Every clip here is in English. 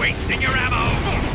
wasting your ammo!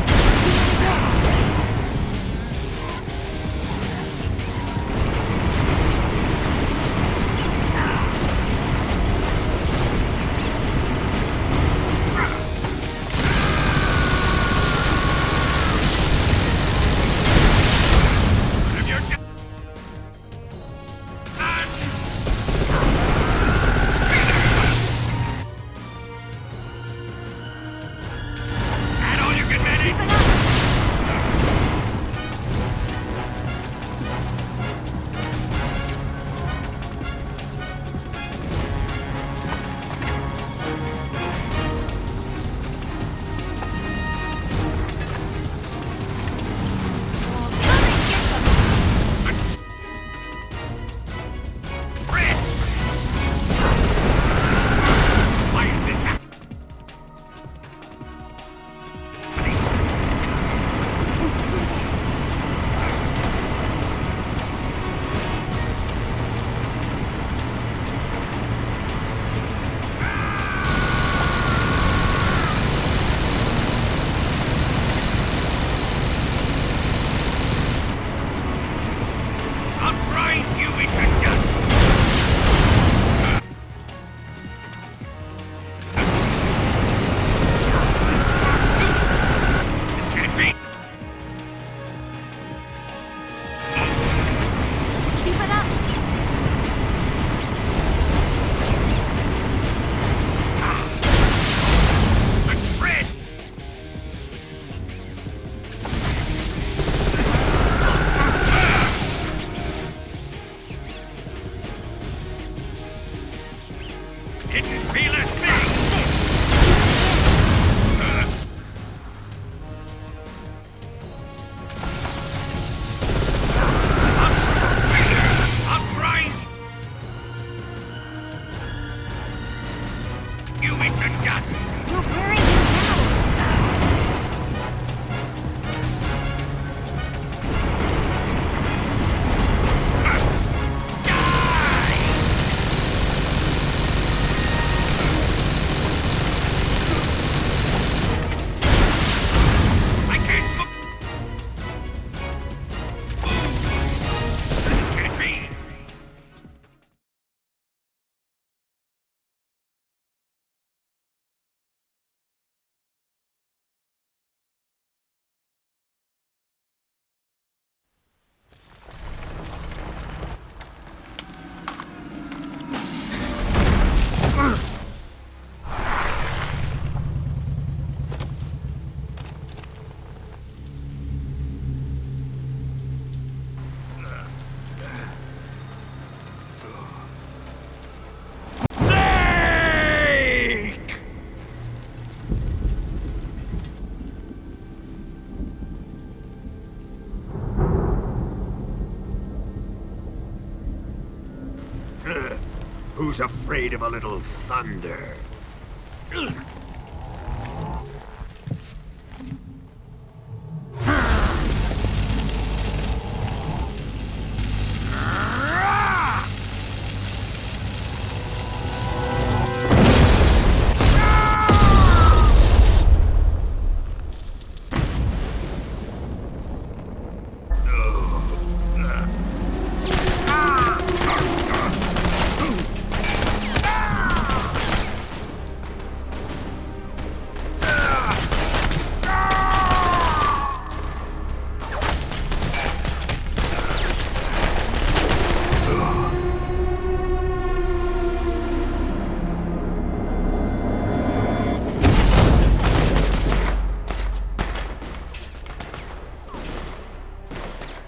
Who's afraid of a little thunder?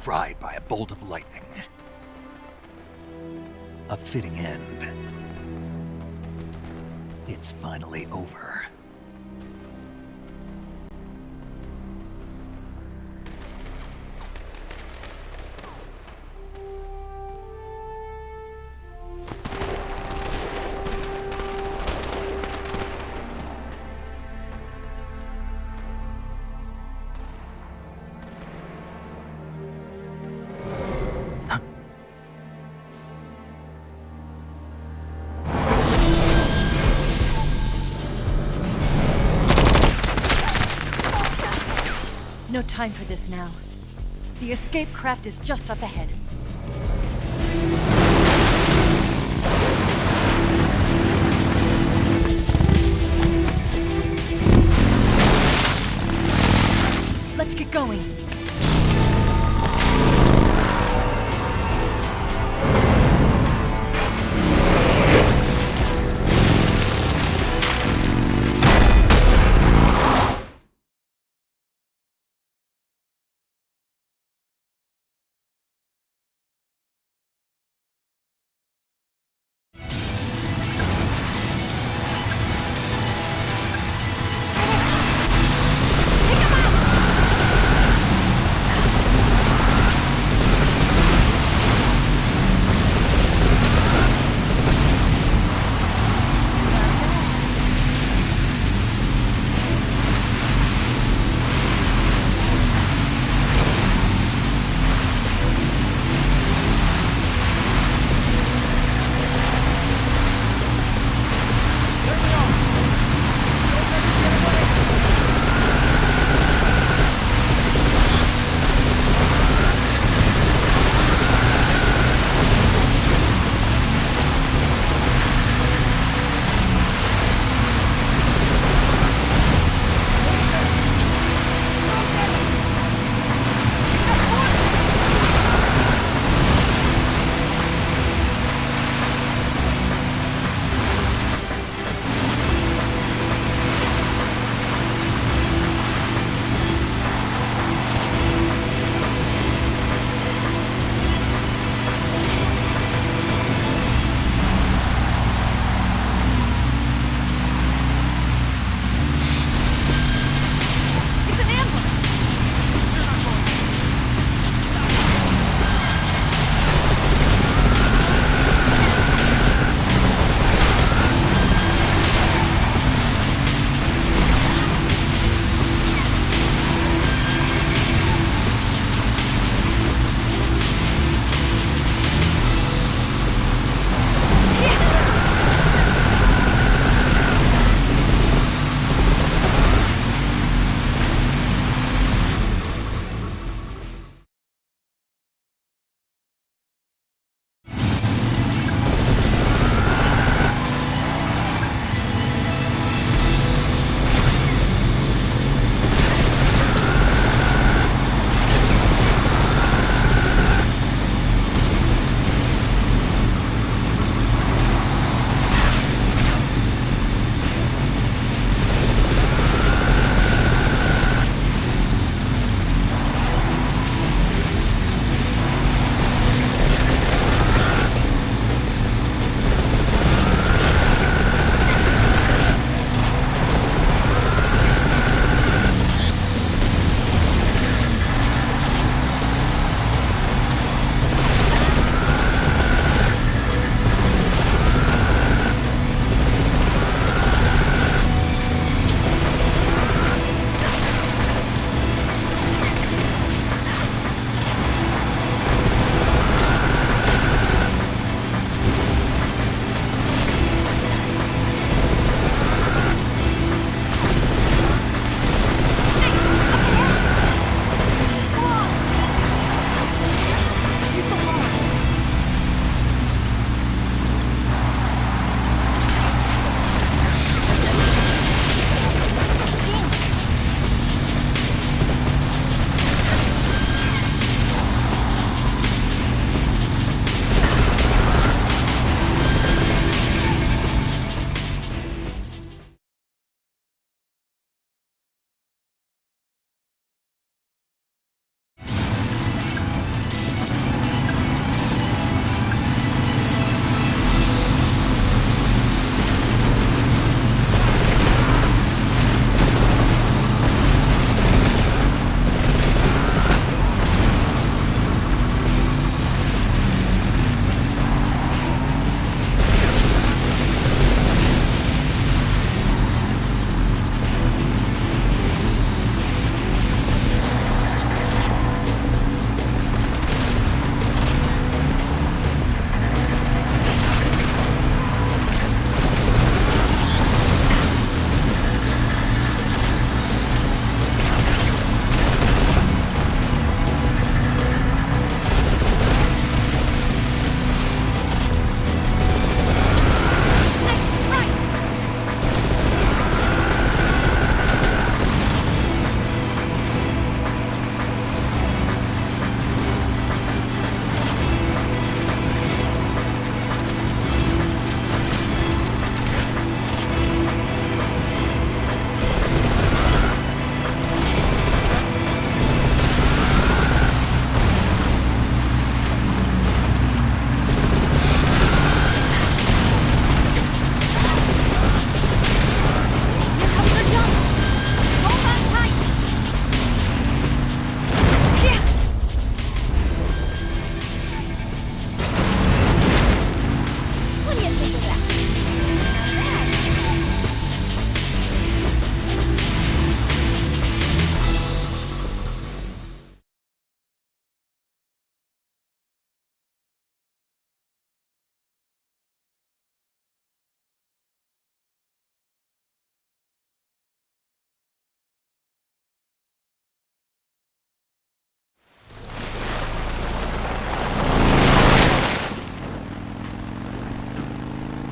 Fried by a bolt of lightning. A fitting end. It's finally over. no time for this now. The escape craft is just up ahead. Let's get going.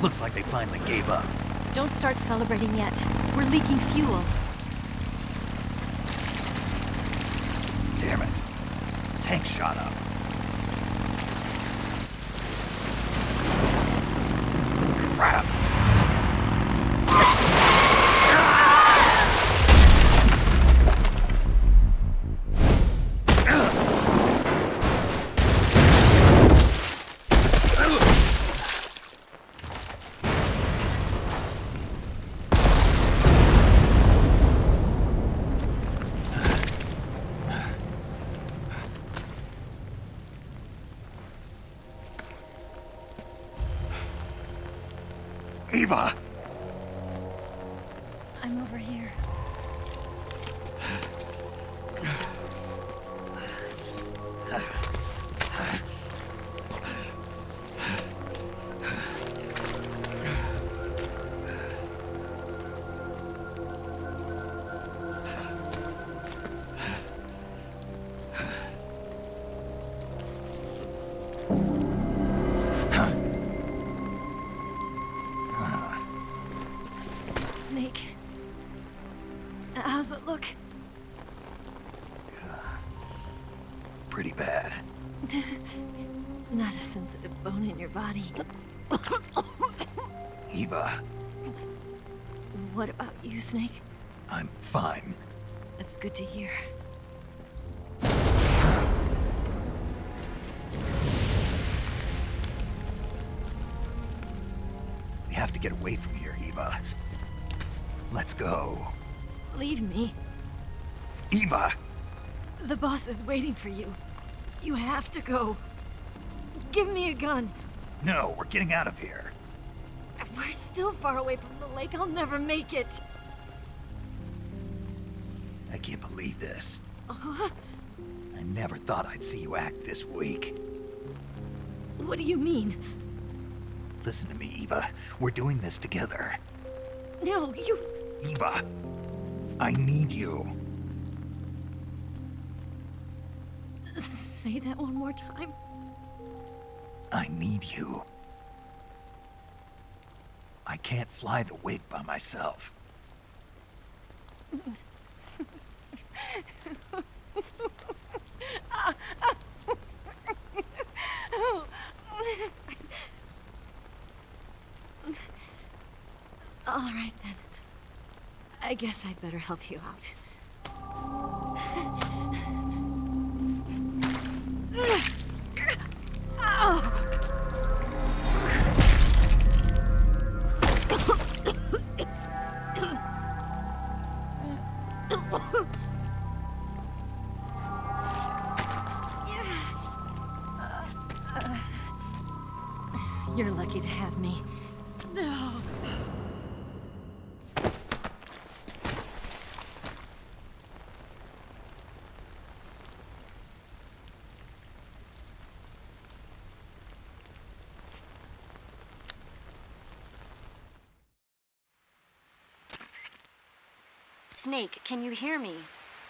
Looks like they finally gave up. Don't start celebrating yet. We're leaking fuel. Damn it. Tank shot up. Crap. Eva! I'm over here. Snake. How's it look? Pretty bad. Not a sensitive bone in your body. Eva, What about you, Snake? I'm fine. That's good to hear. We have to get away from here, Eva. Let's go. Leave me. Eva! The boss is waiting for you. You have to go. Give me a gun. No, we're getting out of here. We're still far away from the lake. I'll never make it. I can't believe this. I never thought I'd see you act this weak. What do you mean? Listen to me, Eva. We're doing this together. No, you... Eva, I need you. Say that one more time. I need you. I can't fly the wig by myself. All right, then. I guess I'd better help you out. You're lucky to have me. Snake, can you hear me?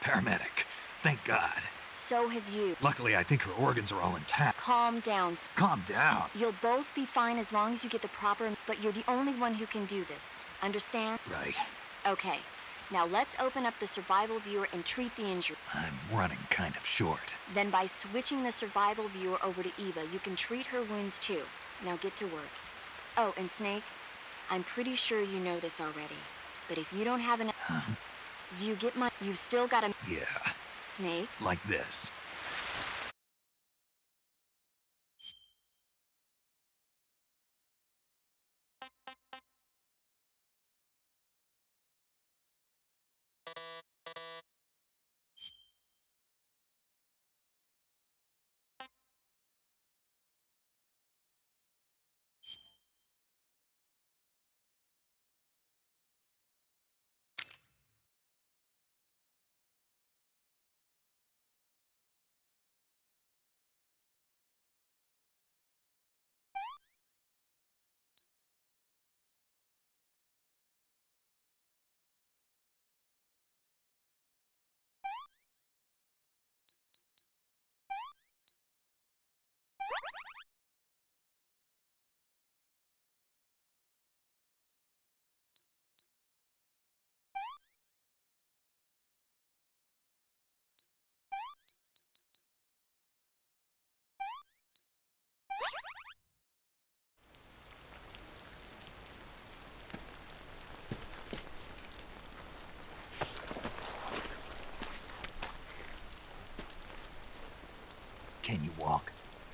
Paramedic, thank God. So have you. Luckily, I think her organs are all intact. Calm down. Calm down. You'll both be fine as long as you get the proper... But you're the only one who can do this. Understand? Right. Okay. Now let's open up the survival viewer and treat the injury. I'm running kind of short. Then by switching the survival viewer over to Eva, you can treat her wounds too. Now get to work. Oh, and Snake, I'm pretty sure you know this already. But if you don't have enough... Huh? Do you get my... You've still got a... Yeah, Snake? like this.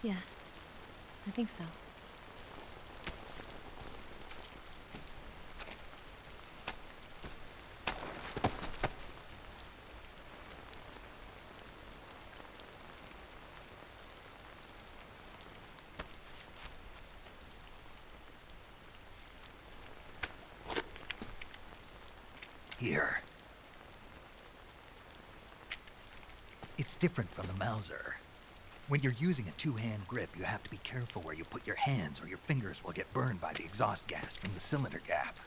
Yeah, I think so. Here. It's different from the Mauser. When you're using a two-hand grip, you have to be careful where you put your hands or your fingers will get burned by the exhaust gas from the cylinder gap.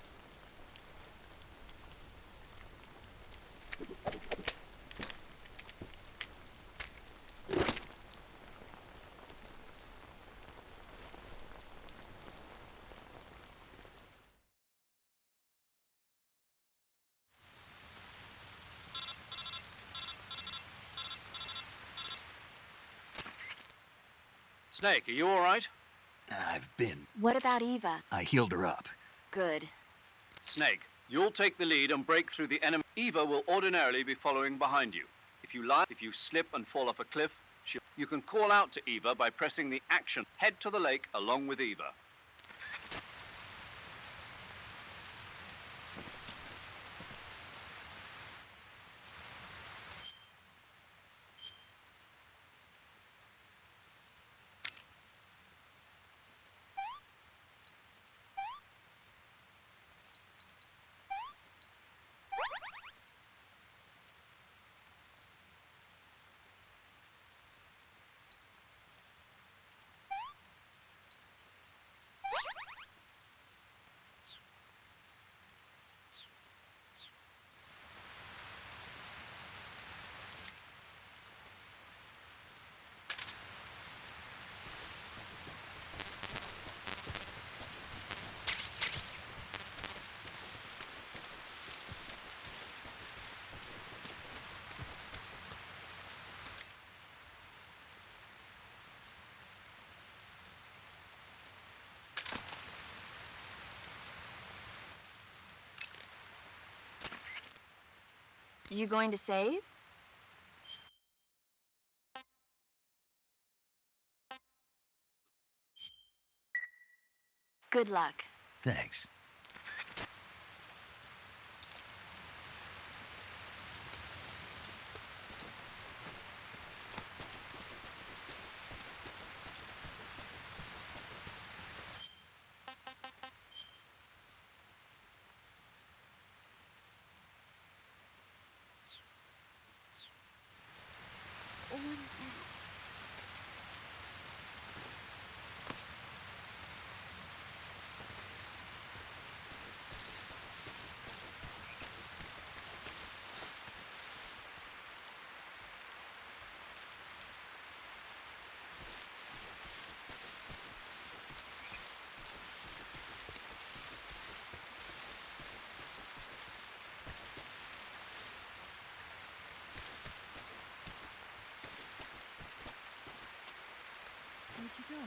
Snake, are you all right? I've been. What about Eva? I healed her up. Good. Snake, you'll take the lead and break through the enemy. Eva will ordinarily be following behind you. If you slip and fall off a cliff, you can call out to Eva by pressing the action. Head to the lake along with Eva. You going to save? Good luck. Thanks. What is that? Where'd you go?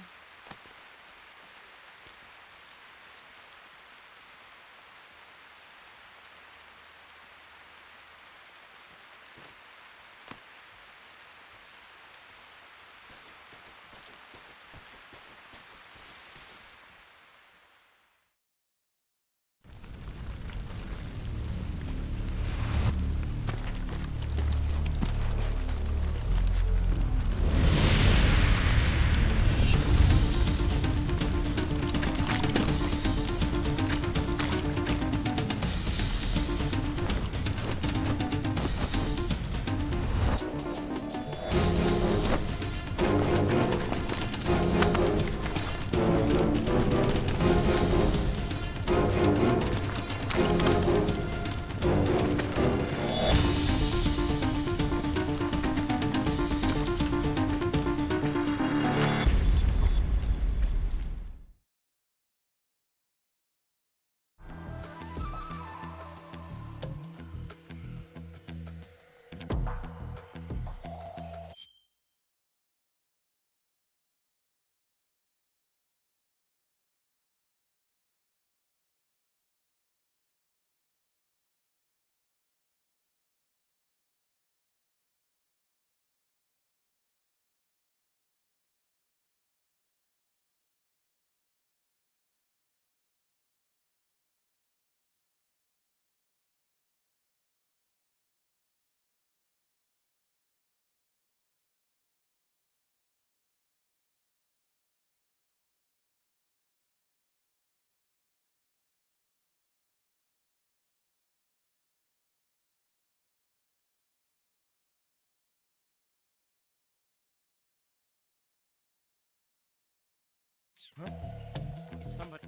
Is somebody...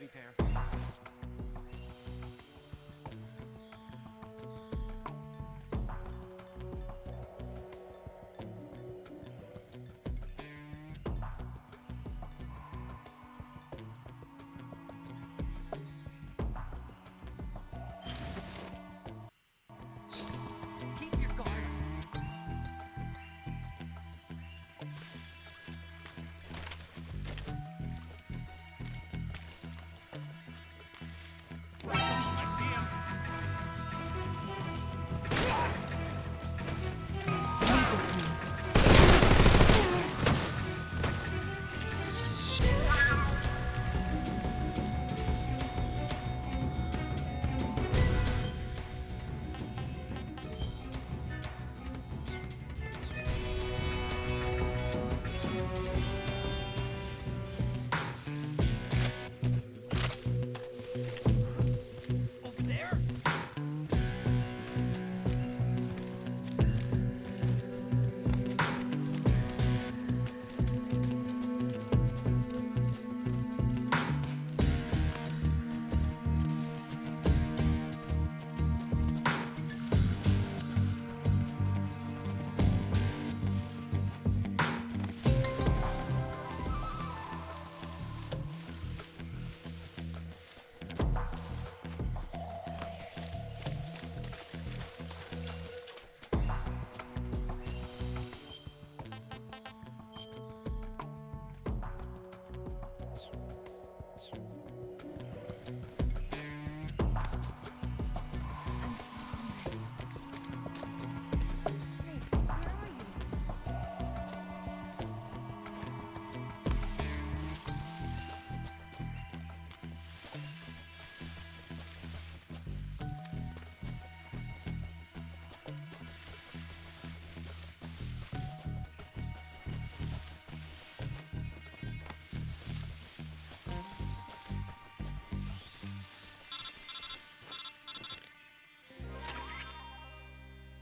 Be there. Keep your guard. I see him. Over there?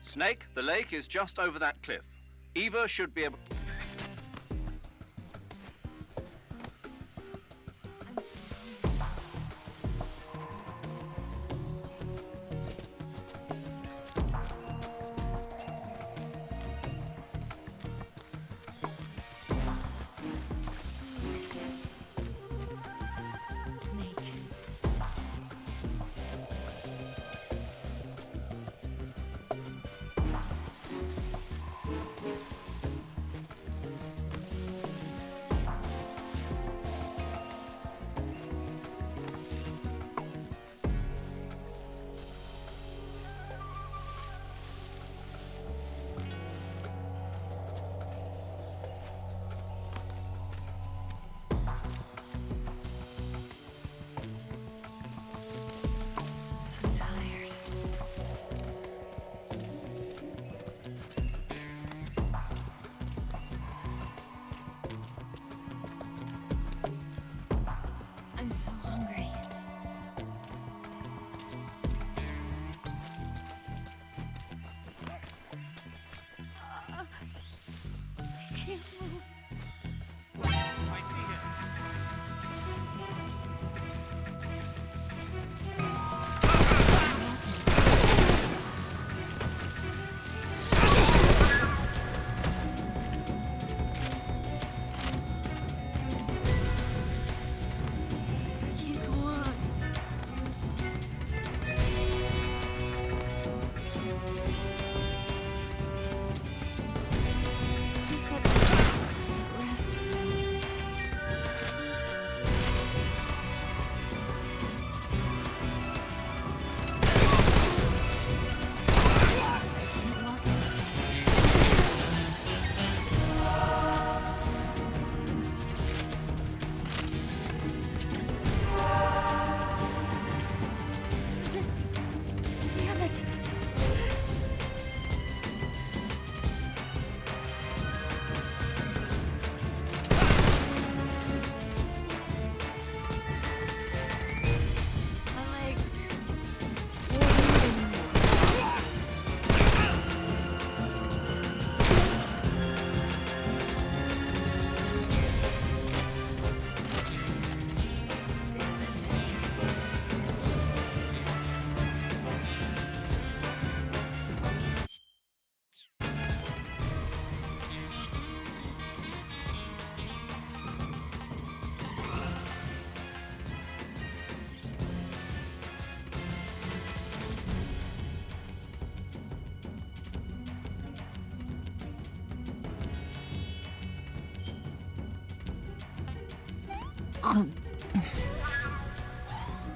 Snake, the lake is just over that cliff. Eva should be able...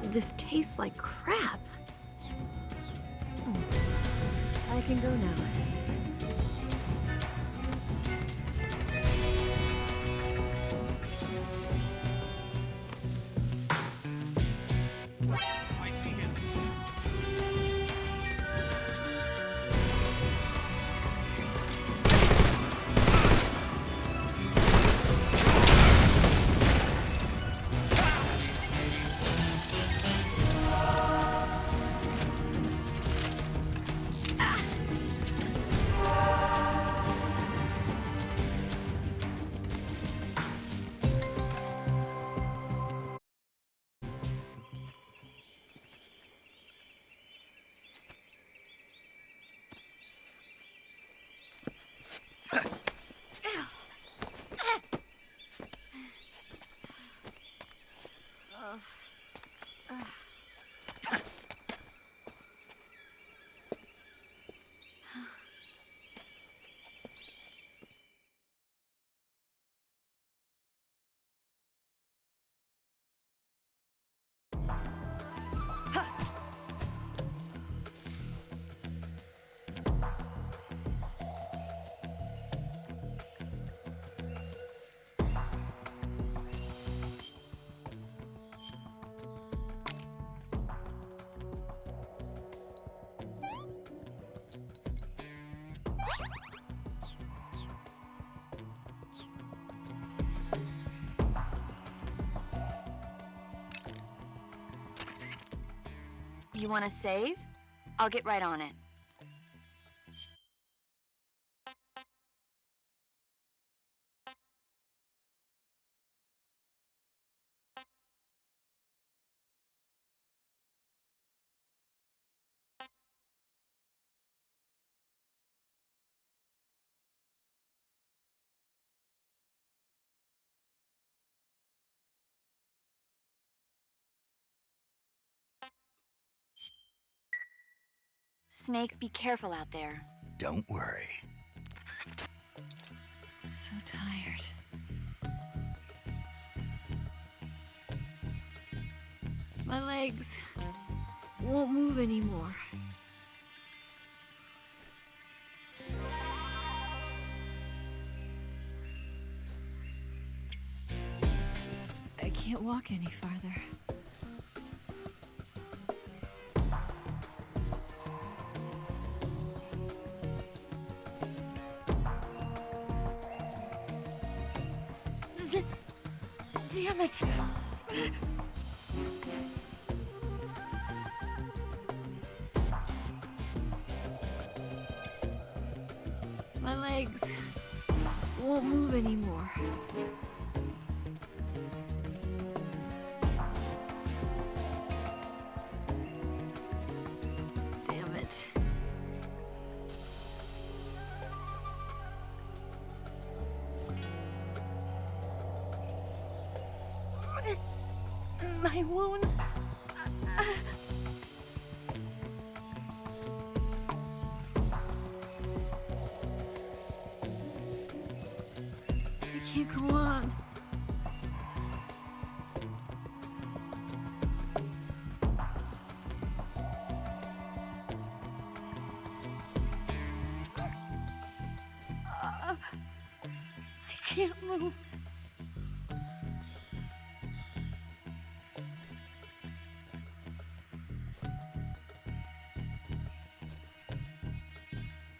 This tastes like crap. I can go now. I see him. You want to save? I'll get right on it. Snake, be careful out there. Don't worry. So tired. My legs won't move anymore. I can't walk any farther. Damn it! My legs won't move anymore. Damn it. My wounds. I can't go on. I can't move.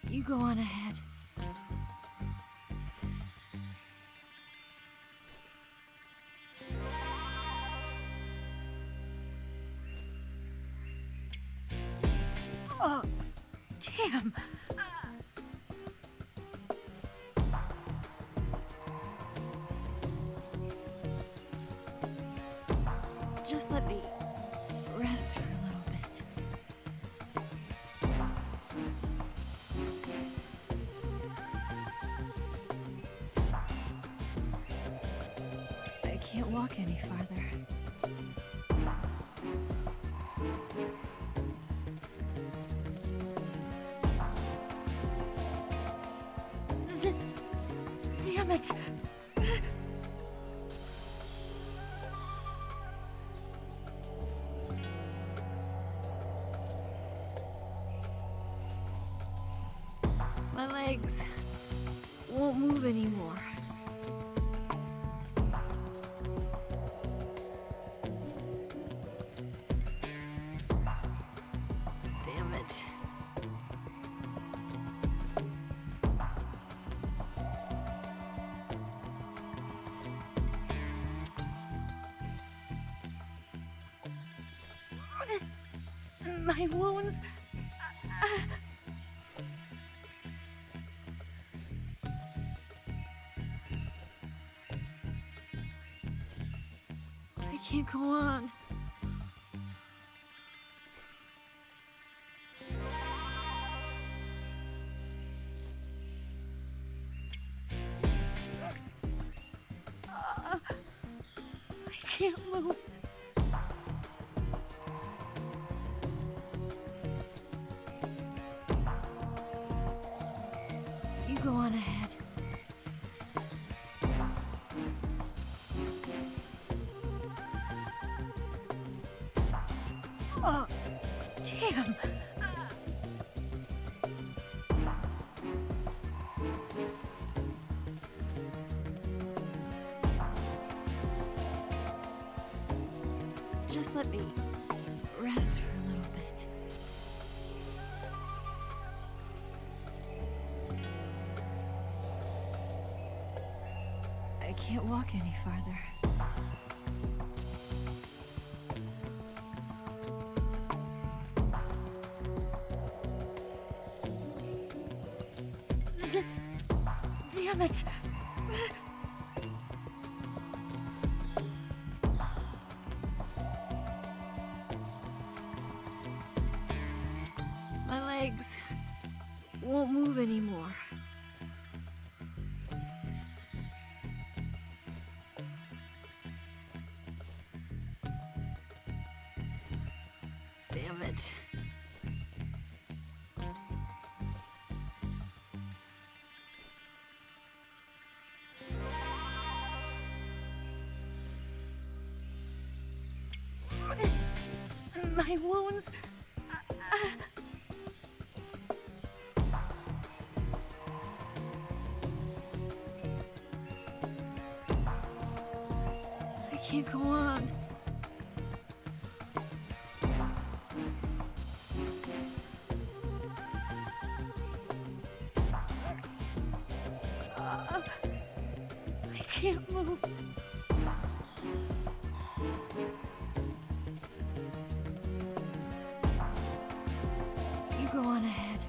You go on ahead. Oh, damn. Just let me rest for a little bit. I can't walk any farther. Damn it! legs won't move anymore. Damn it. My wounds. I can't go on. I can't move. You go on ahead. Oh, damn. Just let me rest for a little bit. I can't walk any farther. Damn it! My legs won't move anymore. Damn it. My wounds. I can't go on. I can't move. You go on ahead.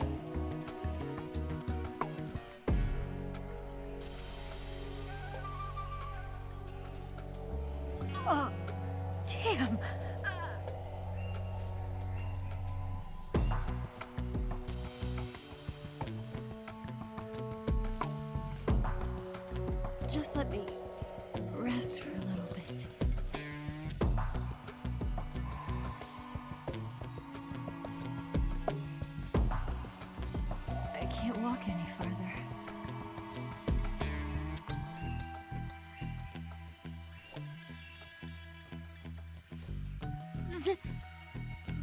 Oh, damn. Just let me rest for a little bit. I can't walk any farther.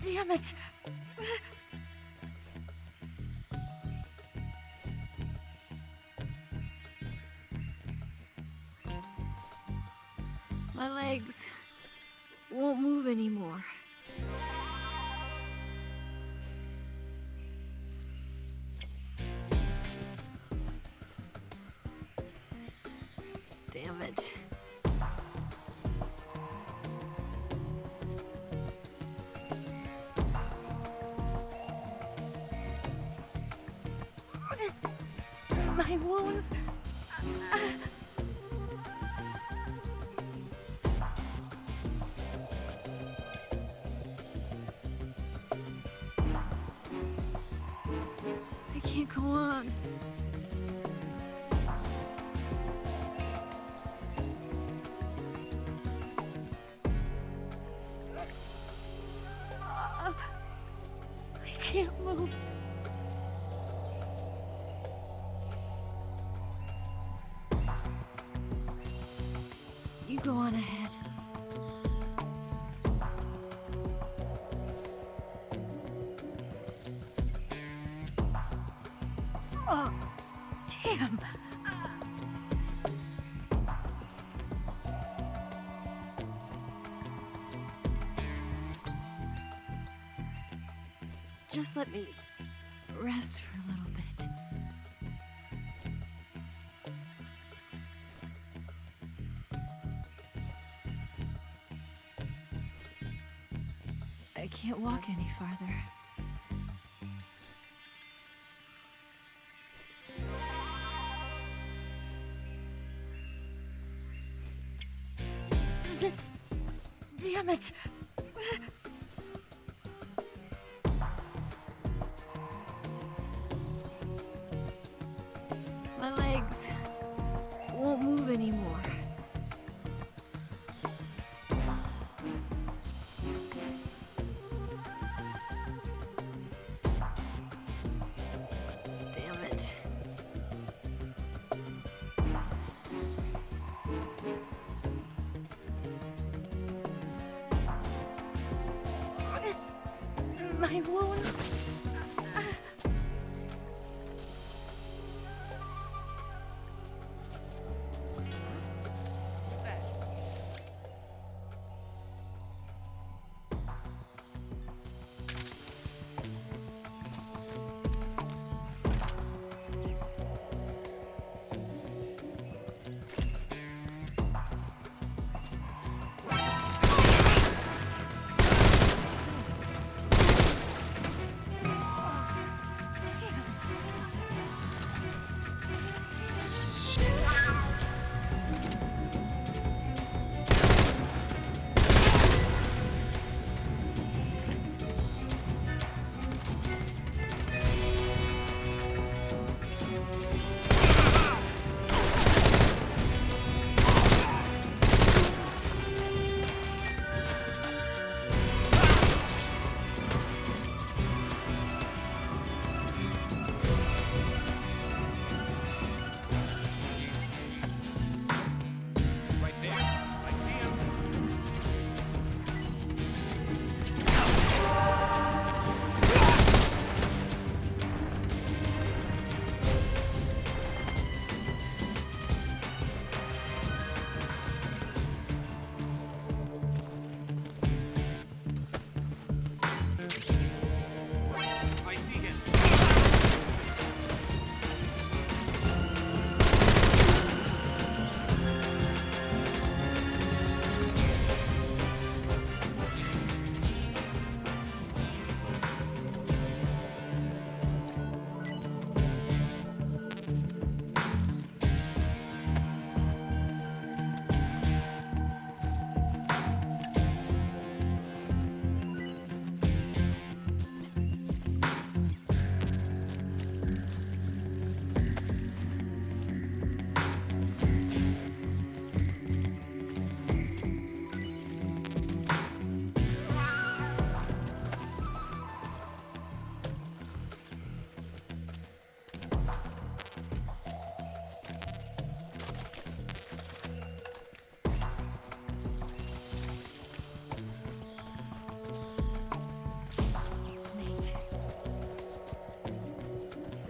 Damn it! My legs won't move anymore. Damn it. My wounds. I can't go on. I can't move. You go on ahead. Oh, Damn! Just let me rest for a little bit. I can't walk any farther. Damn it! My legs won't move anymore. Damn it. My wound. Right there. I see him. I see him. Snake.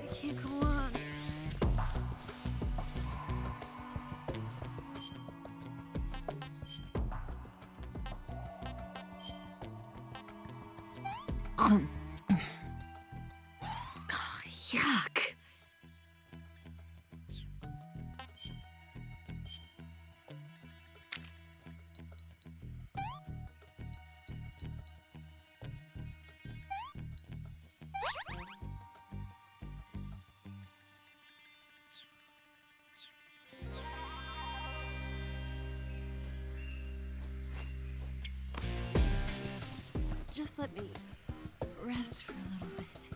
I can't go on. Yuck. Just let me rest for a little bit.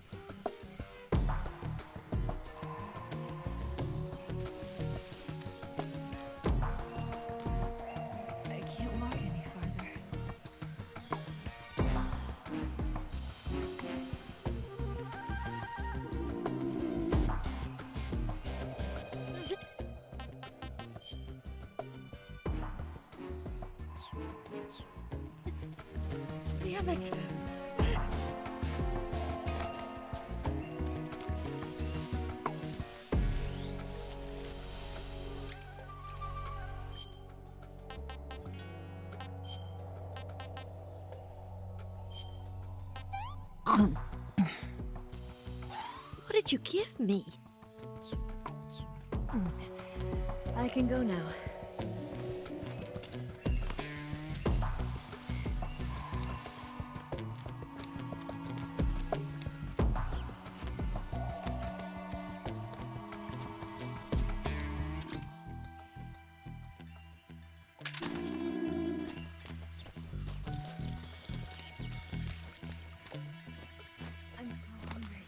I can't walk any farther. Damn it! What did you give me? I can go now. I'm so hungry.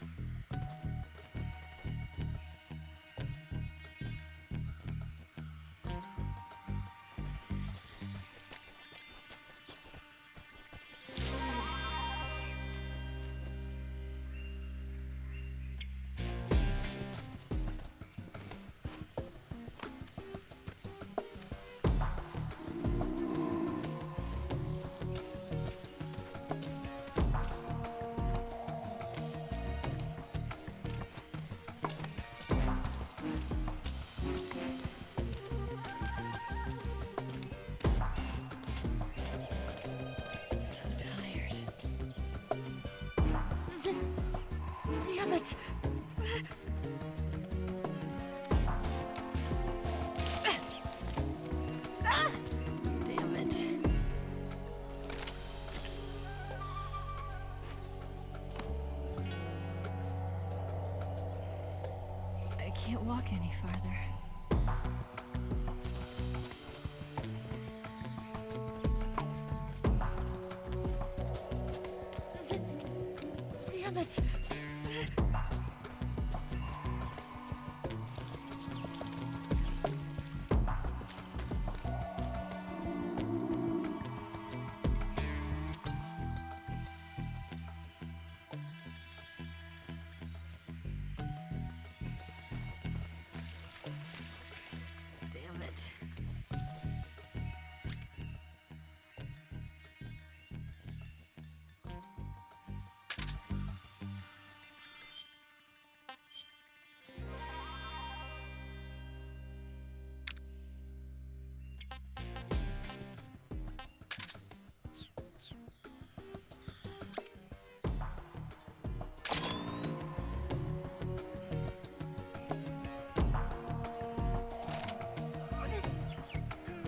So tired. Damn it! Damn it. I can't walk any farther. Damn it! Damn it.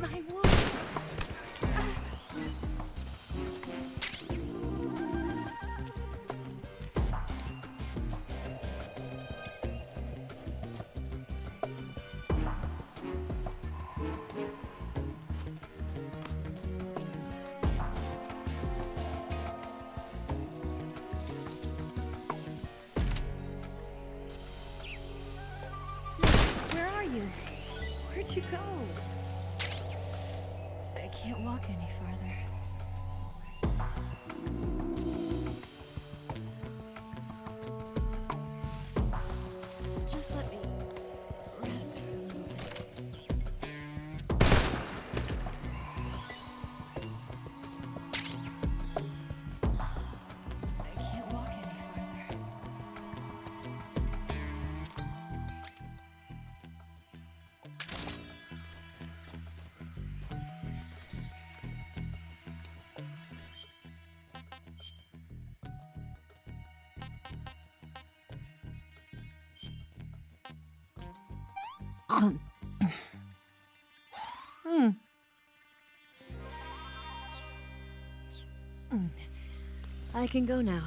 My wound. Sid, where are you? Where'd you go? I can't walk any farther. Just let me rest for a little bit. I can't walk any farther. I can go now.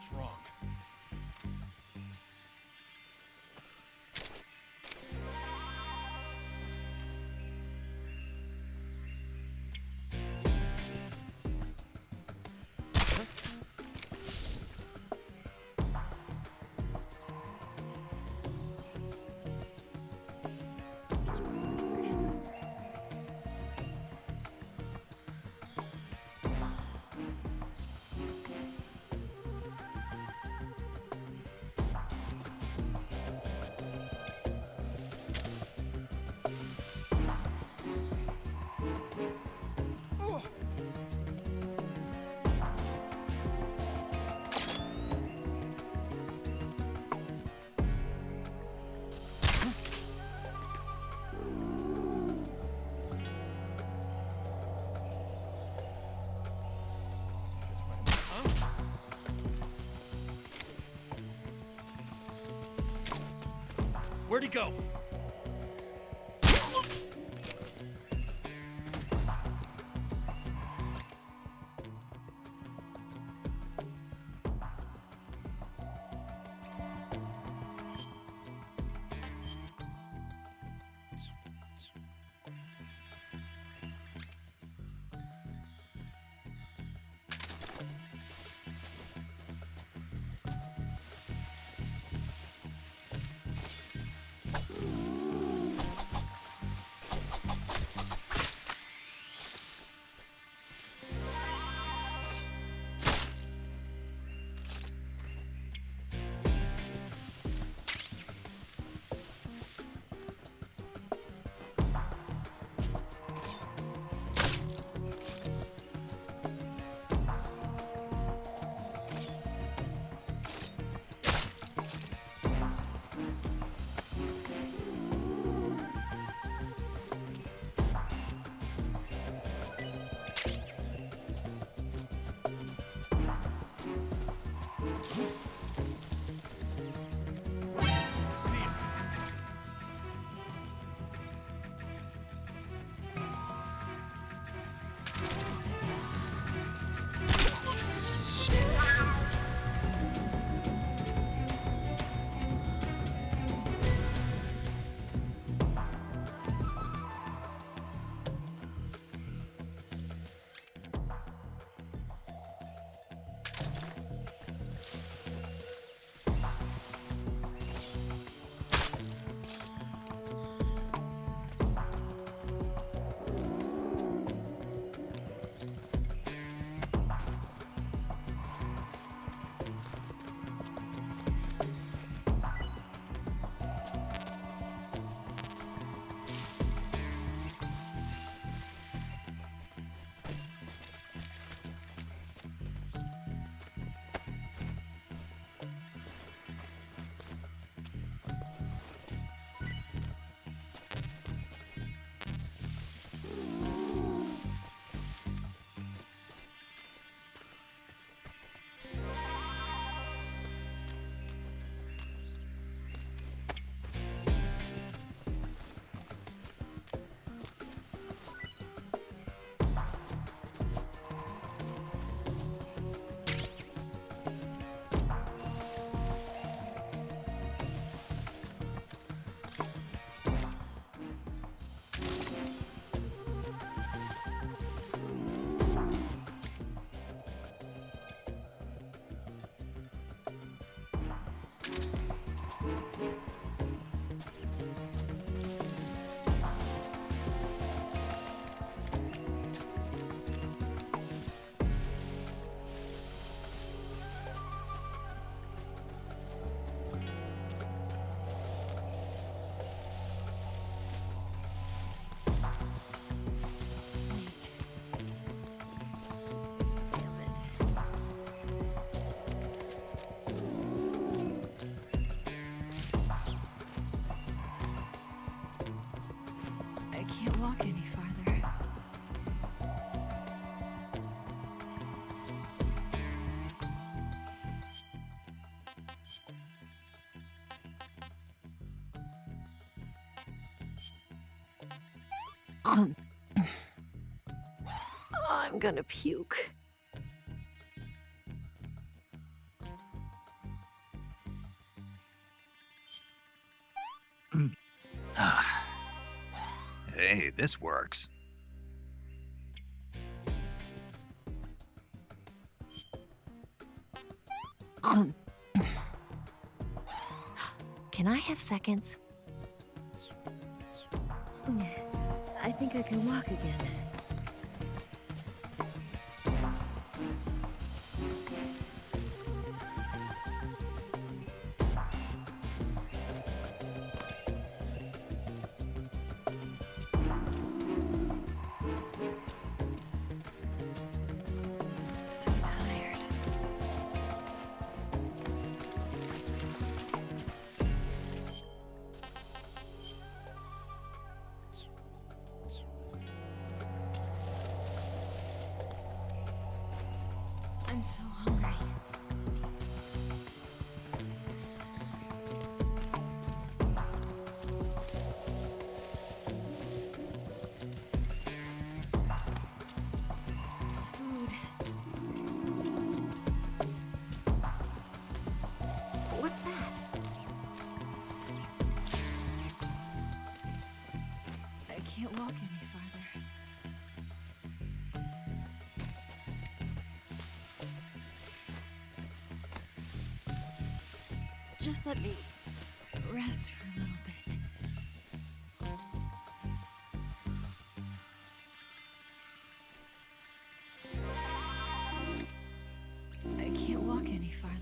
What's wrong? Where'd he go? walk any farther. I'm gonna puke. Hey, this works. Can I have seconds? I think I can walk again. So tired. I'm so hungry. Food. What's that? I can't walk any farther. Just let me rest for a little bit. I can't walk any farther.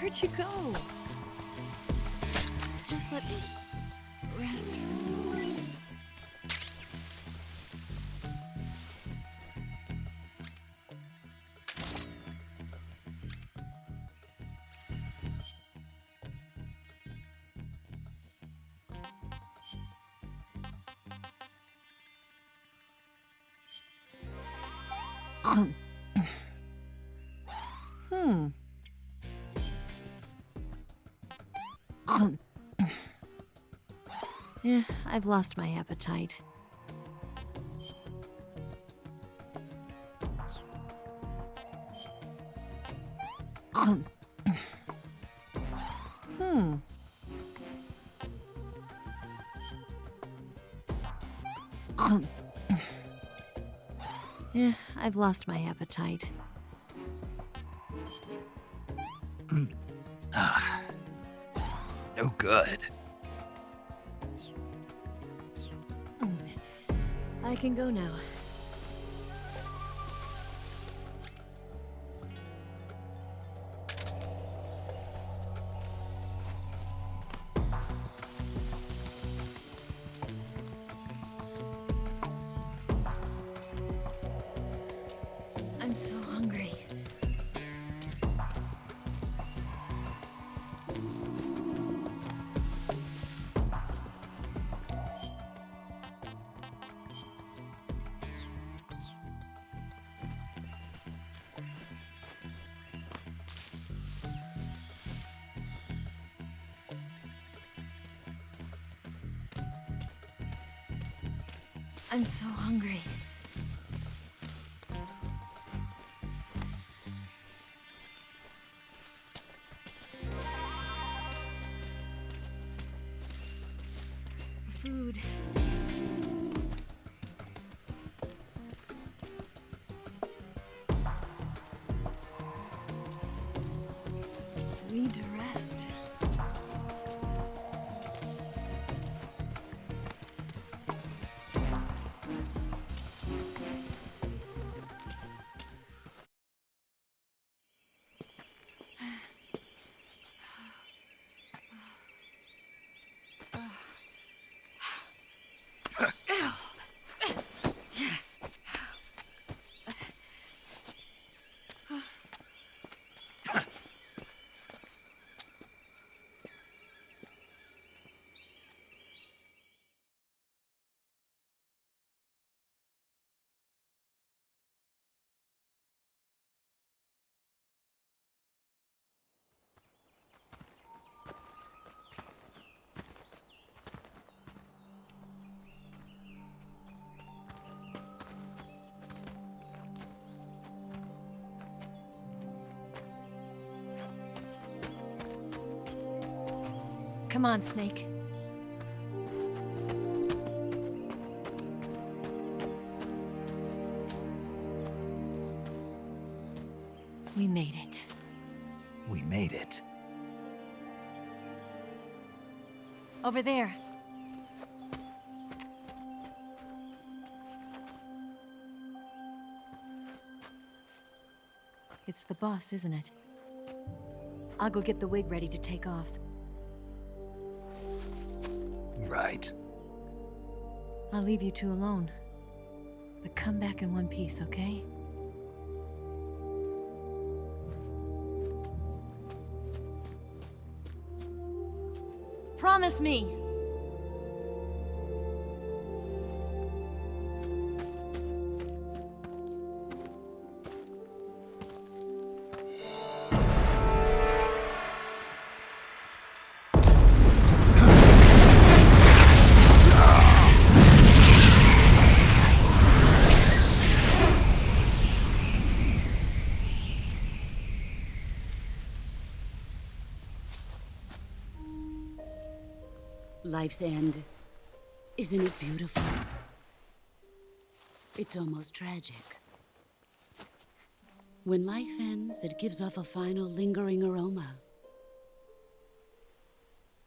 Where'd you go? Just let me rest for a moment. Yeah, I've lost my appetite. Yeah, I've lost my appetite. No good. I can go now. I'm so hungry. I'm so hungry. Food. Need to rest. Come on, Snake. We made it. We made it. Over there. It's the boss, isn't it? I'll go get the wig ready to take off. Right. I'll leave you two alone. But come back in one piece, okay? Promise me! Life's end. Isn't it beautiful? It's almost tragic. When life ends, it gives off a final lingering aroma.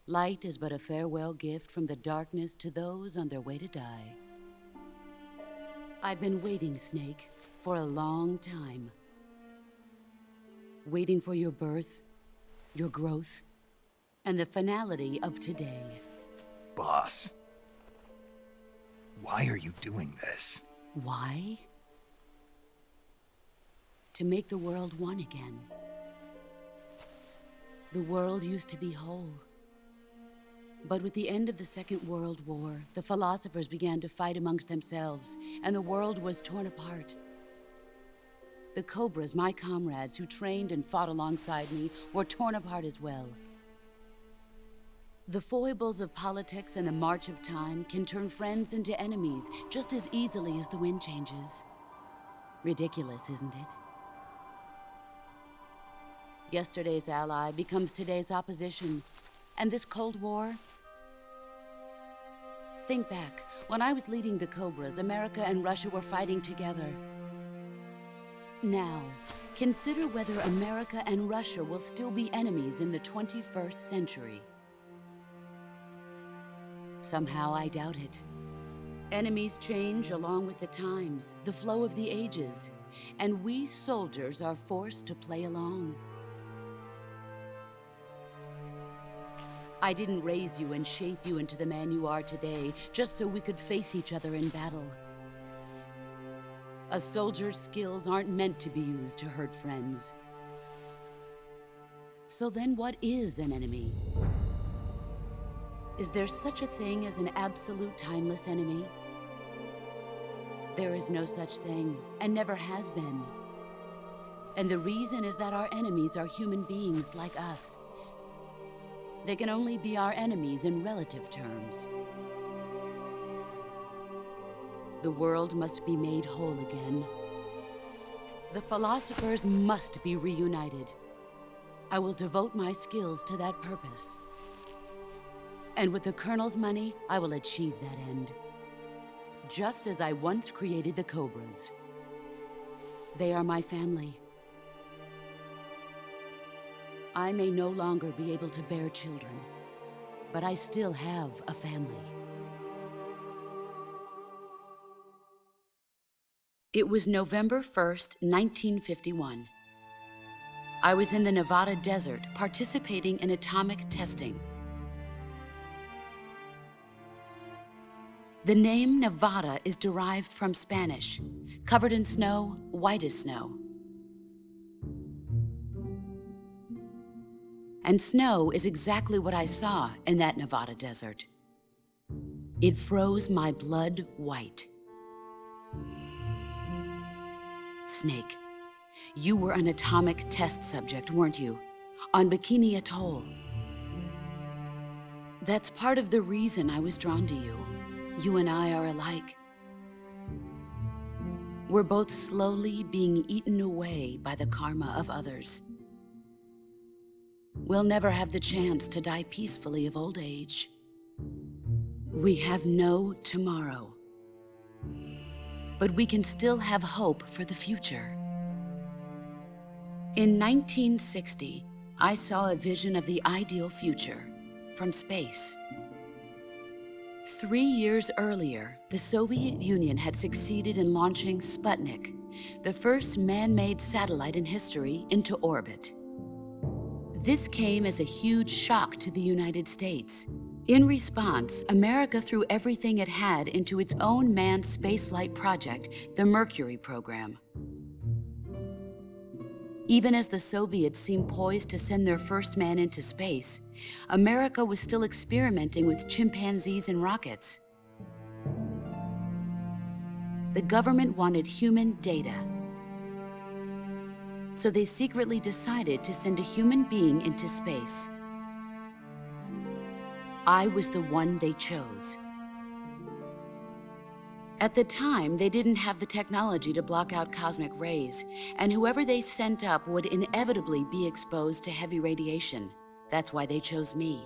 Light is but a farewell gift from the darkness to those on their way to die. I've been waiting, Snake, for a long time. Waiting for your birth, your growth, and the finality of today. Boss, why are you doing this? Why? To make the world one again. The world used to be whole. But with the end of the Second World War, the philosophers began to fight amongst themselves, and the world was torn apart. The Cobras, my comrades who trained and fought alongside me, were torn apart as well. The foibles of politics and the march of time can turn friends into enemies just as easily as the wind changes. Ridiculous, isn't it? Yesterday's ally becomes today's opposition. And this Cold War? Think back. When I was leading the Cobras, America and Russia were fighting together. Now, consider whether America and Russia will still be enemies in the 21st century. Somehow I doubt it. Enemies change along with the times, the flow of the ages, and we soldiers are forced to play along. I didn't raise you and shape you into the man you are today just so we could face each other in battle. A soldier's skills aren't meant to be used to hurt friends. So then what is an enemy? Is there such a thing as an absolute timeless enemy? There is no such thing, and never has been. And the reason is that our enemies are human beings like us. They can only be our enemies in relative terms. The world must be made whole again. The philosophers must be reunited. I will devote my skills to that purpose. And with the Colonel's money, I will achieve that end. Just as I once created the Cobras. They are my family. I may no longer be able to bear children, but I still have a family. It was November 1st, 1951. I was in the Nevada desert participating in atomic testing. The name Nevada is derived from Spanish, covered in snow, white as snow. And snow is exactly what I saw in that Nevada desert. It froze my blood white. Snake, you were an atomic test subject, weren't you? On Bikini Atoll. That's part of the reason I was drawn to you. You and I are alike. We're both slowly being eaten away by the karma of others. We'll never have the chance to die peacefully of old age. We have no tomorrow. But we can still have hope for the future. In 1960, I saw a vision of the ideal future from space. 3 years earlier, the Soviet Union had succeeded in launching Sputnik, the first man-made satellite in history, into orbit. This came as a huge shock to the United States. In response, America threw everything it had into its own manned spaceflight project, the Mercury program. Even as the Soviets seemed poised to send their first man into space, America was still experimenting with chimpanzees and rockets. The government wanted human data. So they secretly decided to send a human being into space. I was the one they chose. At the time, they didn't have the technology to block out cosmic rays, and whoever they sent up would inevitably be exposed to heavy radiation. That's why they chose me.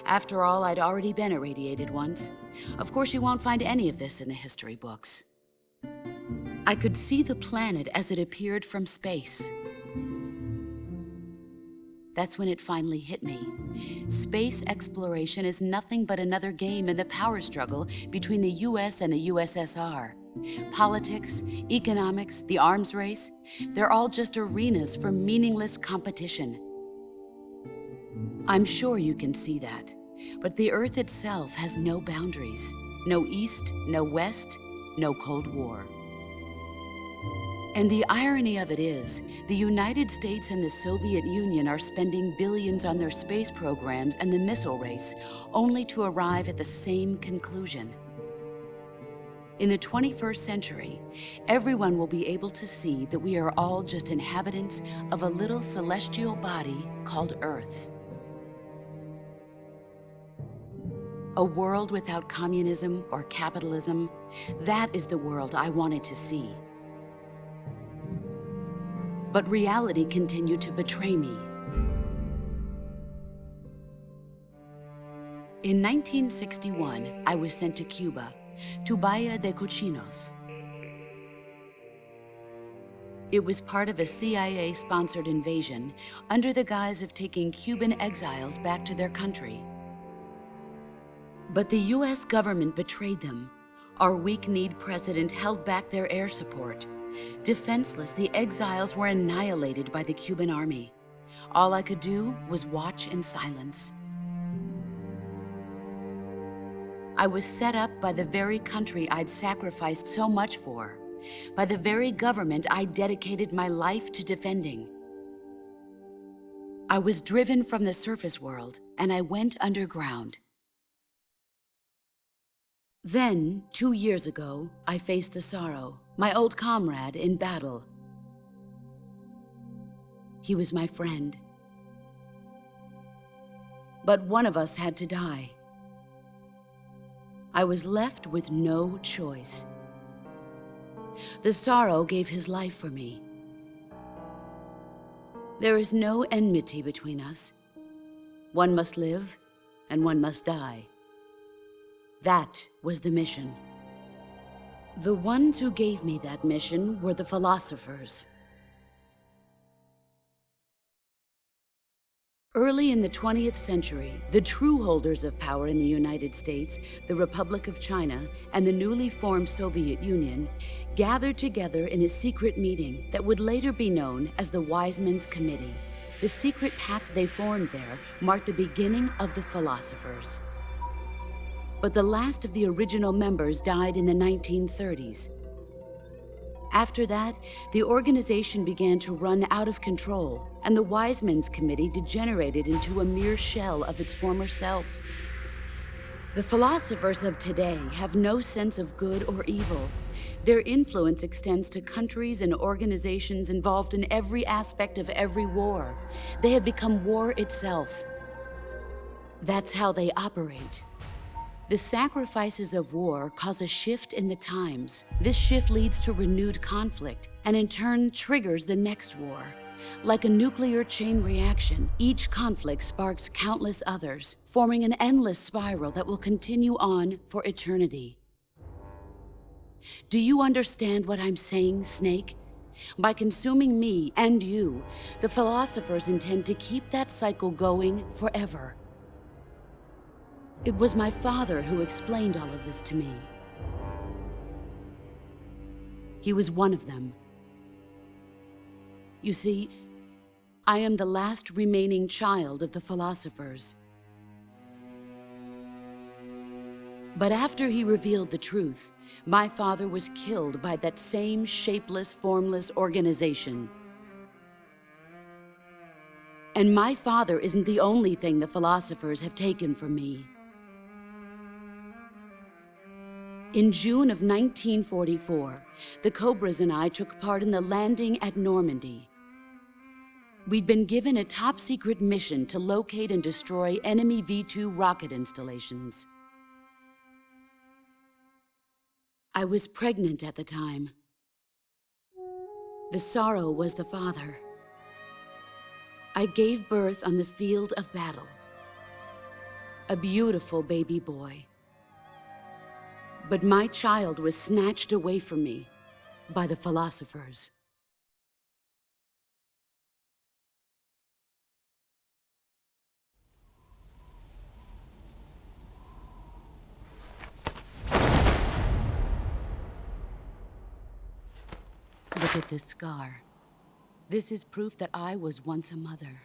After all, I'd already been irradiated once. Of course, you won't find any of this in the history books. I could see the planet as it appeared from space. That's when it finally hit me. Space exploration is nothing but another game in the power struggle between the US and the USSR. Politics, economics, the arms race, they're all just arenas for meaningless competition. I'm sure you can see that, but the Earth itself has no boundaries. No East, no West, no Cold War. And the irony of it is, the United States and the Soviet Union are spending billions on their space programs and the missile race, only to arrive at the same conclusion. In the 21st century, everyone will be able to see that we are all just inhabitants of a little celestial body called Earth. A world without communism or capitalism, that is the world I wanted to see. But reality continued to betray me. In 1961, I was sent to Cuba, to Bahia de Cochinos. It was part of a CIA-sponsored invasion under the guise of taking Cuban exiles back to their country. But the US government betrayed them. Our weak-kneed president held back their air support. Defenseless, the exiles were annihilated by the Cuban army. All I could do was watch in silence. I was set up by the very country I'd sacrificed so much for, by the very government I dedicated my life to defending. I was driven from the surface world, and I went underground. Then, 2 years ago, I faced the sorrow, my old comrade in battle. He was my friend. But one of us had to die. I was left with no choice. The sorrow gave his life for me. There is no enmity between us. One must live, and one must die. That was the mission. The ones who gave me that mission were the philosophers. Early in the 20th century, the true holders of power in the United States, the Republic of China, and the newly formed Soviet Union gathered together in a secret meeting that would later be known as the Wise Men's Committee. The secret pact they formed there marked the beginning of the philosophers. But the last of the original members died in the 1930s. After that, the organization began to run out of control, and the Wise Men's Committee degenerated into a mere shell of its former self. The philosophers of today have no sense of good or evil. Their influence extends to countries and organizations involved in every aspect of every war. They have become war itself. That's how they operate. The sacrifices of war cause a shift in the times. This shift leads to renewed conflict, and in turn triggers the next war. Like a nuclear chain reaction, each conflict sparks countless others, forming an endless spiral that will continue on for eternity. Do you understand what I'm saying, Snake? By consuming me and you, the philosophers intend to keep that cycle going forever. It was my father who explained all of this to me. He was one of them. You see, I am the last remaining child of the philosophers. But after he revealed the truth, my father was killed by that same shapeless, formless organization. And my father isn't the only thing the philosophers have taken from me. In June of 1944, the Cobras and I took part in the landing at Normandy. We'd been given a top-secret mission to locate and destroy enemy V-2 rocket installations. I was pregnant at the time. The sorrow was the father. I gave birth on the field of battle. A beautiful baby boy. But my child was snatched away from me by the philosophers. Look at this scar. This is proof that I was once a mother.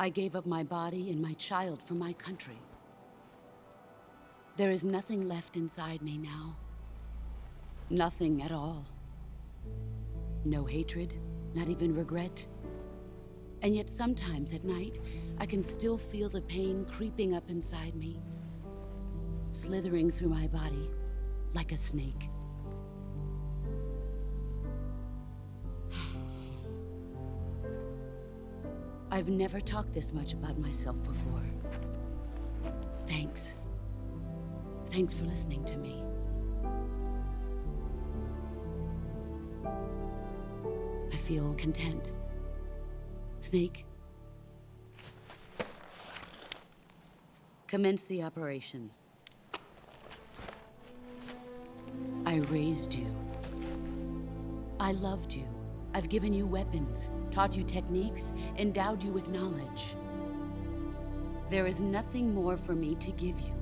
I gave up my body and my child for my country. There is nothing left inside me now. Nothing at all. No hatred, not even regret. And yet sometimes at night, I can still feel the pain creeping up inside me, slithering through my body like a snake. I've never talked this much about myself before. Thanks. Thanks for listening to me. I feel content. Snake, commence the operation. I raised you. I loved you. I've given you weapons, taught you techniques, endowed you with knowledge. There is nothing more for me to give you.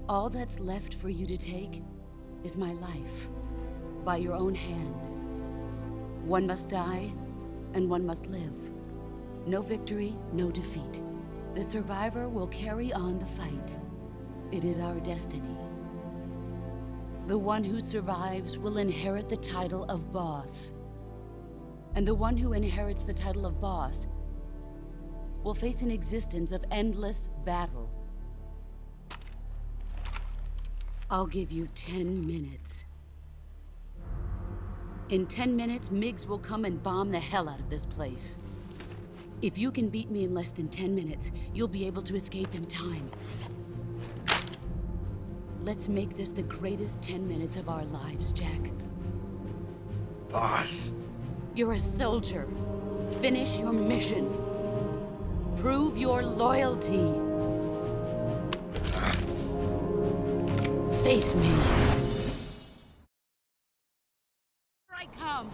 All that's left for you to take is my life, by your own hand. One must die, and one must live. No victory, no defeat. The survivor will carry on the fight. It is our destiny. The one who survives will inherit the title of boss. And the one who inherits the title of boss will face an existence of endless battle. I'll give you 10 minutes. In 10 minutes, MiGs will come and bomb the hell out of this place. If you can beat me in less than 10 minutes, you'll be able to escape in time. Let's make this the greatest 10 minutes of our lives, Jack. Boss. You're a soldier. Finish your mission. Prove your loyalty. Face me. Here I come.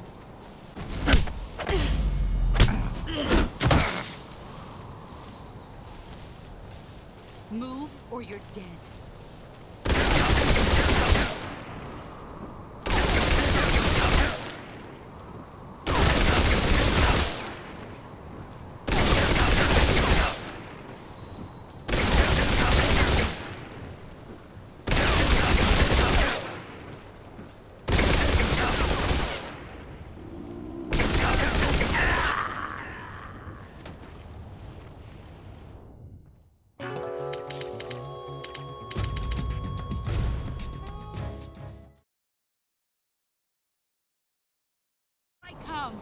Move or you're dead. Come.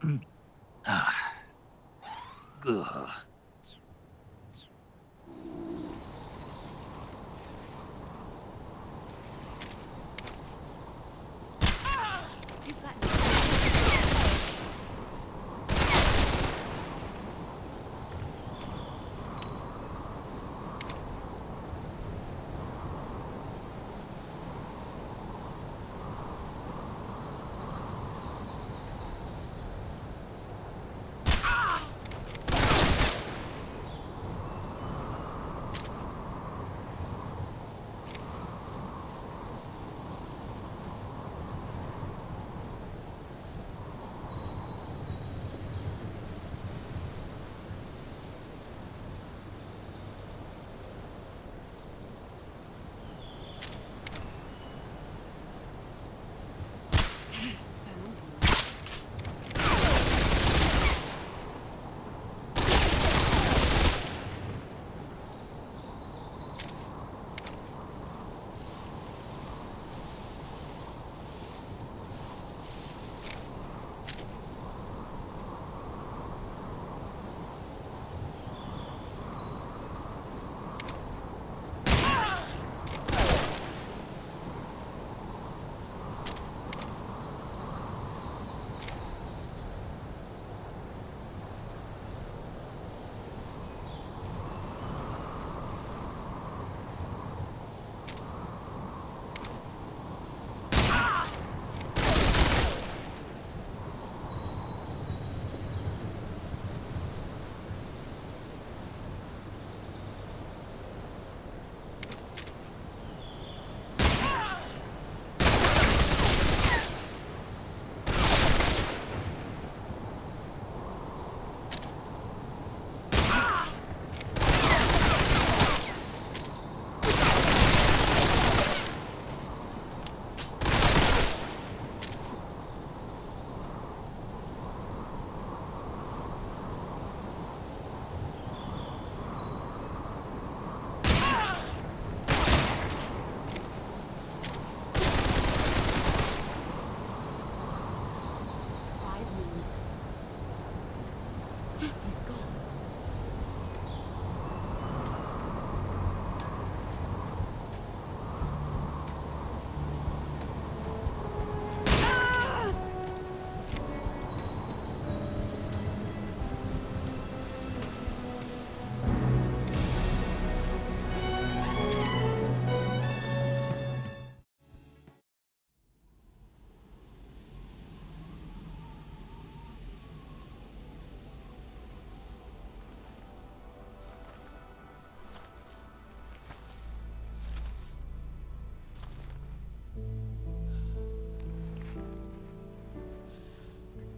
Ugh.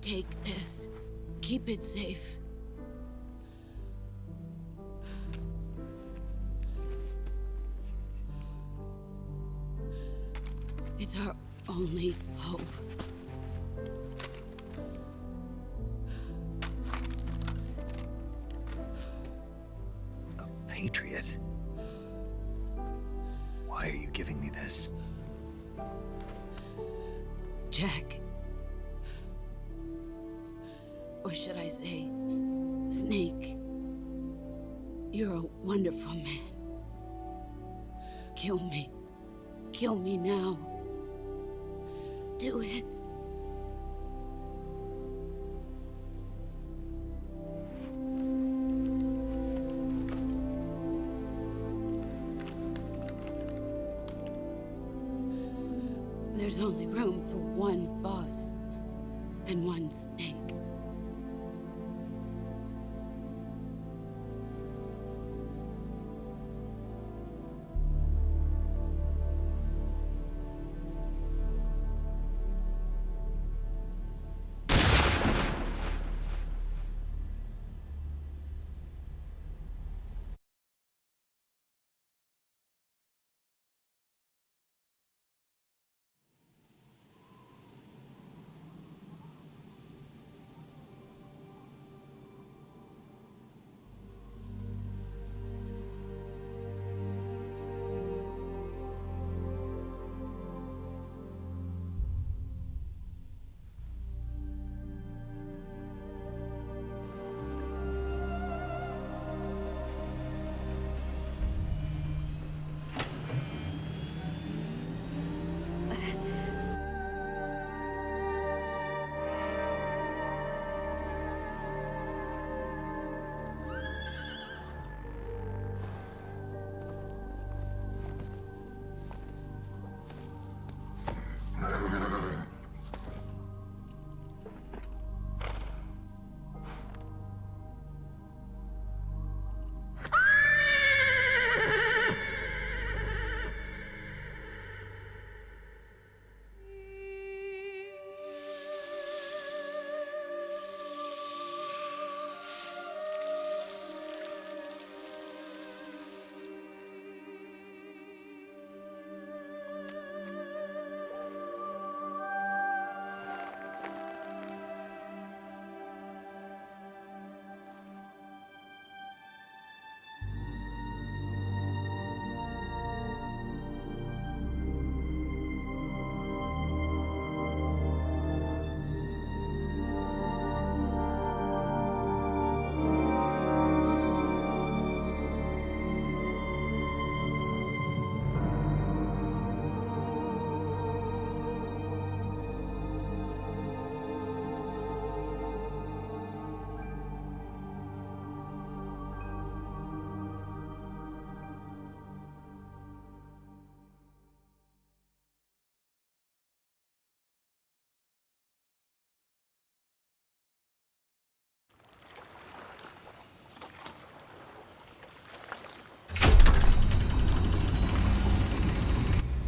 Take this. Keep it safe. It's our only hope. A patriot? Why are you giving me this? Jack. Or should I say, Snake. You're a wonderful man. Kill me. Kill me now. Do it. There's only room for one boss and one snake.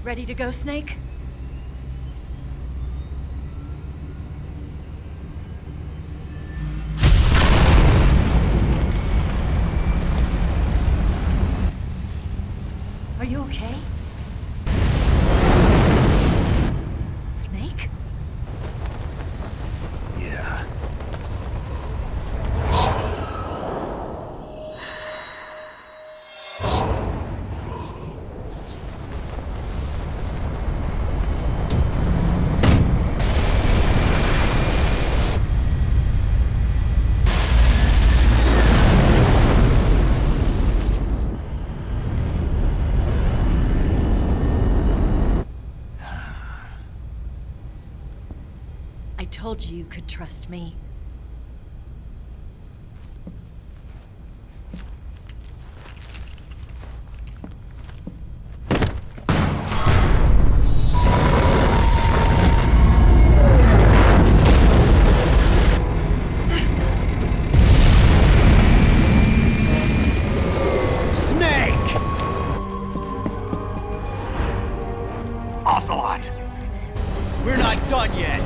Ready to go, Snake? Are you okay? Snake? Yeah. I told you you could trust me. Snake! Ocelot! We're not done yet.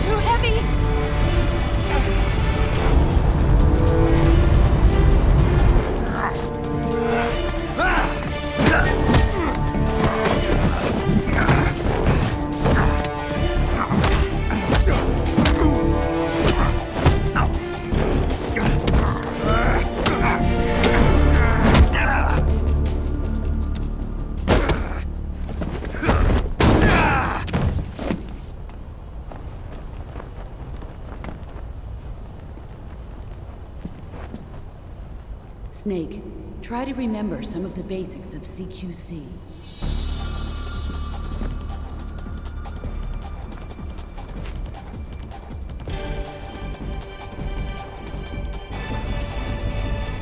Too heavy! Snake, try to remember some of the basics of CQC.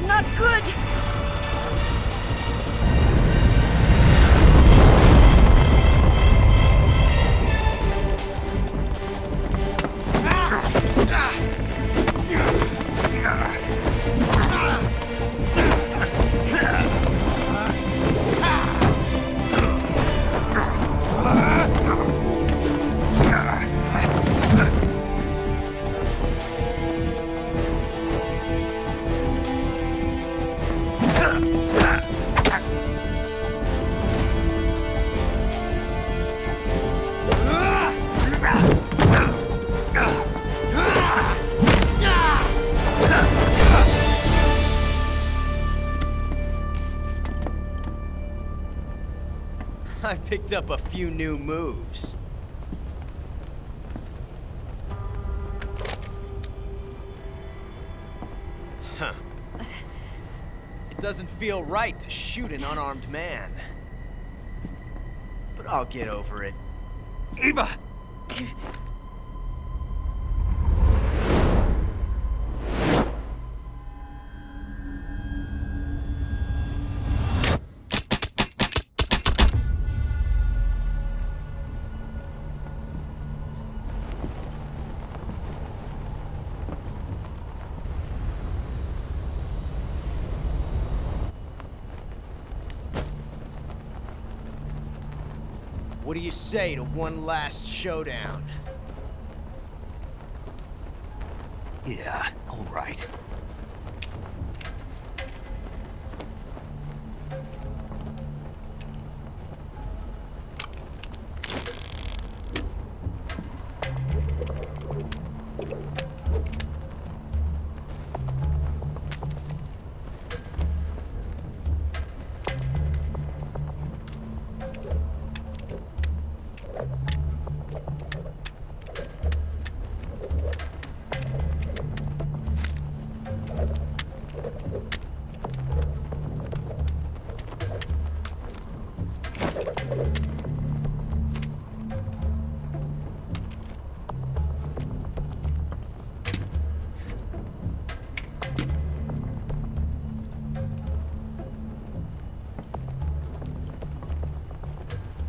Not good! I've picked up a few new moves. Huh. It doesn't feel right to shoot an unarmed man. But I'll get over it. Eva! What do you say to one last showdown? Yeah, all right.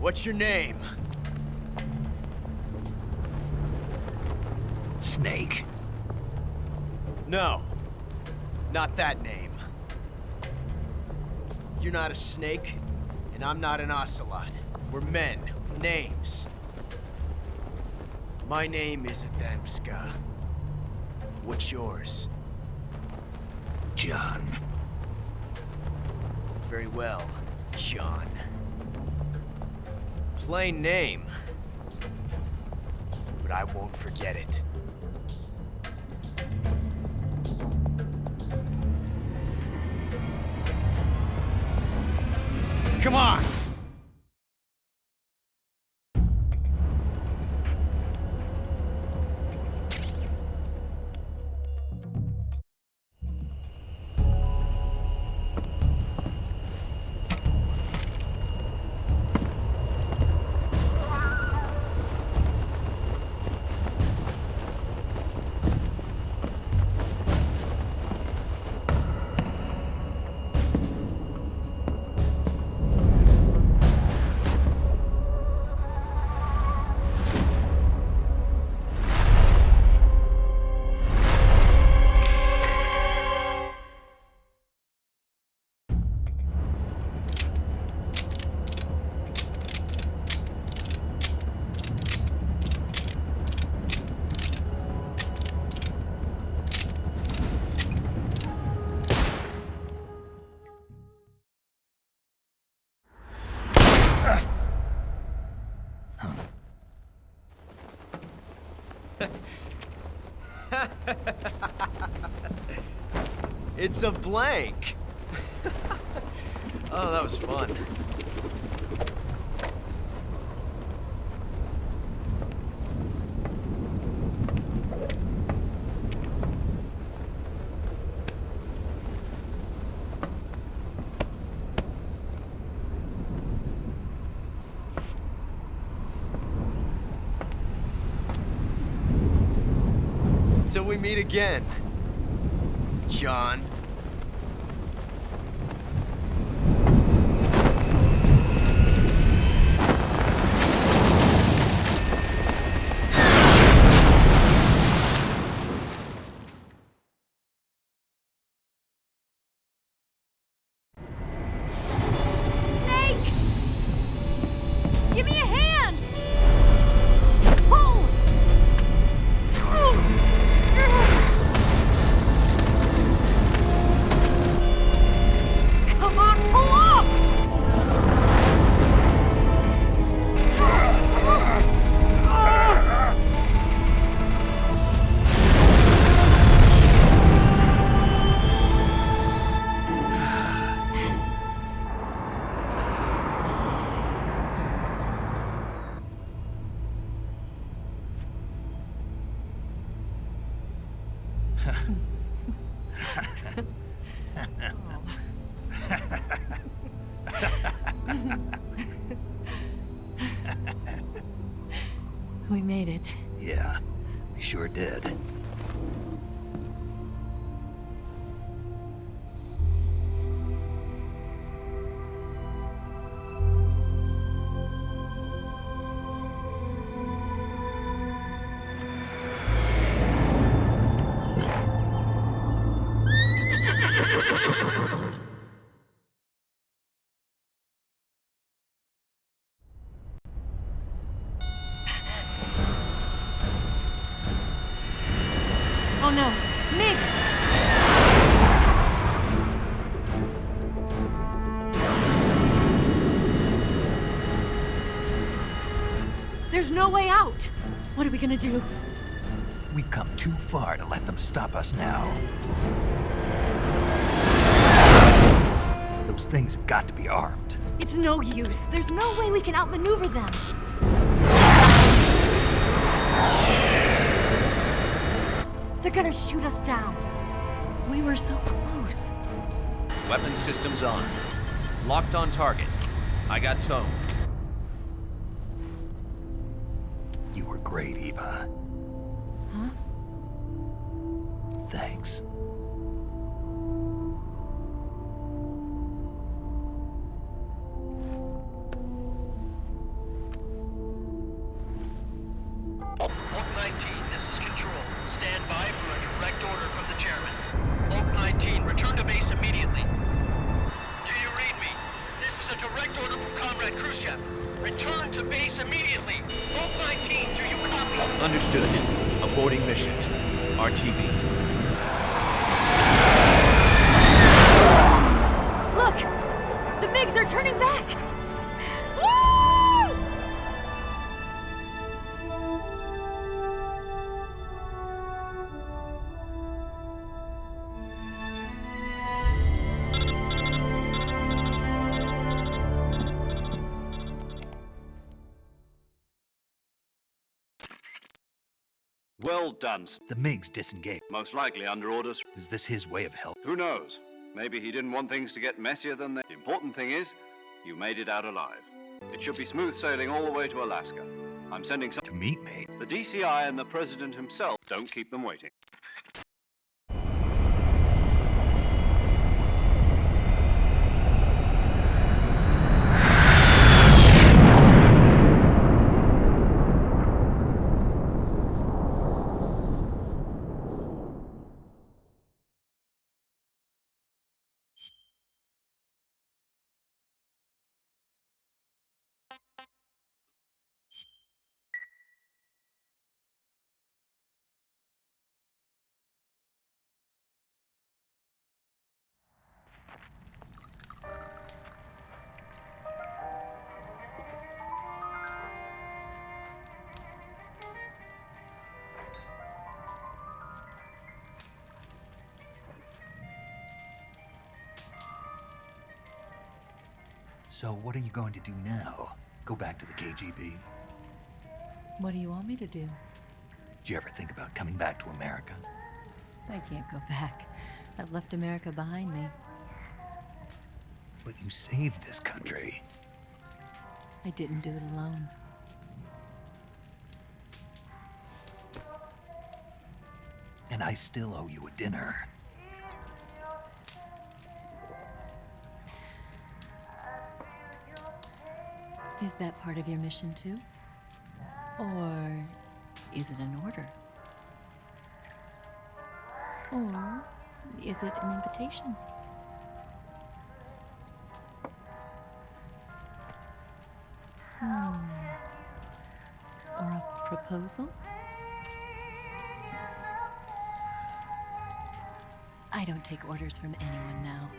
What's your name? Snake. No. Not that name. You're not a snake, and I'm not an ocelot. We're men with names. My name is Adamska. What's yours? John. Very well, John. Plain name. But I won't forget it. Come on! It's a blank. Oh, that was fun. Until we meet again, John. Snake! Give me a hand! Pull! Come on, pull up! We made it. Yeah, we sure did. Oh no, Migs! There's no way out! What are we gonna do? We've come too far to let them stop us now. Those things have got to be armed. It's no use. There's no way we can outmaneuver them. They're gonna shoot us down. We were so close. Weapon systems on. Locked on target. I got tone. You were great, Eva. Huh? Thanks. Chef. Return to base immediately. Vault 19, do you copy? Understood. Aborting mission. RTB. Look! The MiGs are turning back! Woo! Well done. The MiGs disengaged. Most likely under orders. Is this his way of help? Who knows? Maybe he didn't want things to get messier than they. The important thing is, you made it out alive. It should be smooth sailing all the way to Alaska. I'm sending some. To meet me? The DCI and the President himself. Don't keep them waiting. So what are you going to do now? Go back to the KGB? What do you want me to do? Did you ever think about coming back to America? I can't go back. I've left America behind me. But you saved this country. I didn't do it alone. And I still owe you a dinner. Is that part of your mission too? Or is it an order? Or is it an invitation? Or a proposal? I don't take orders from anyone now.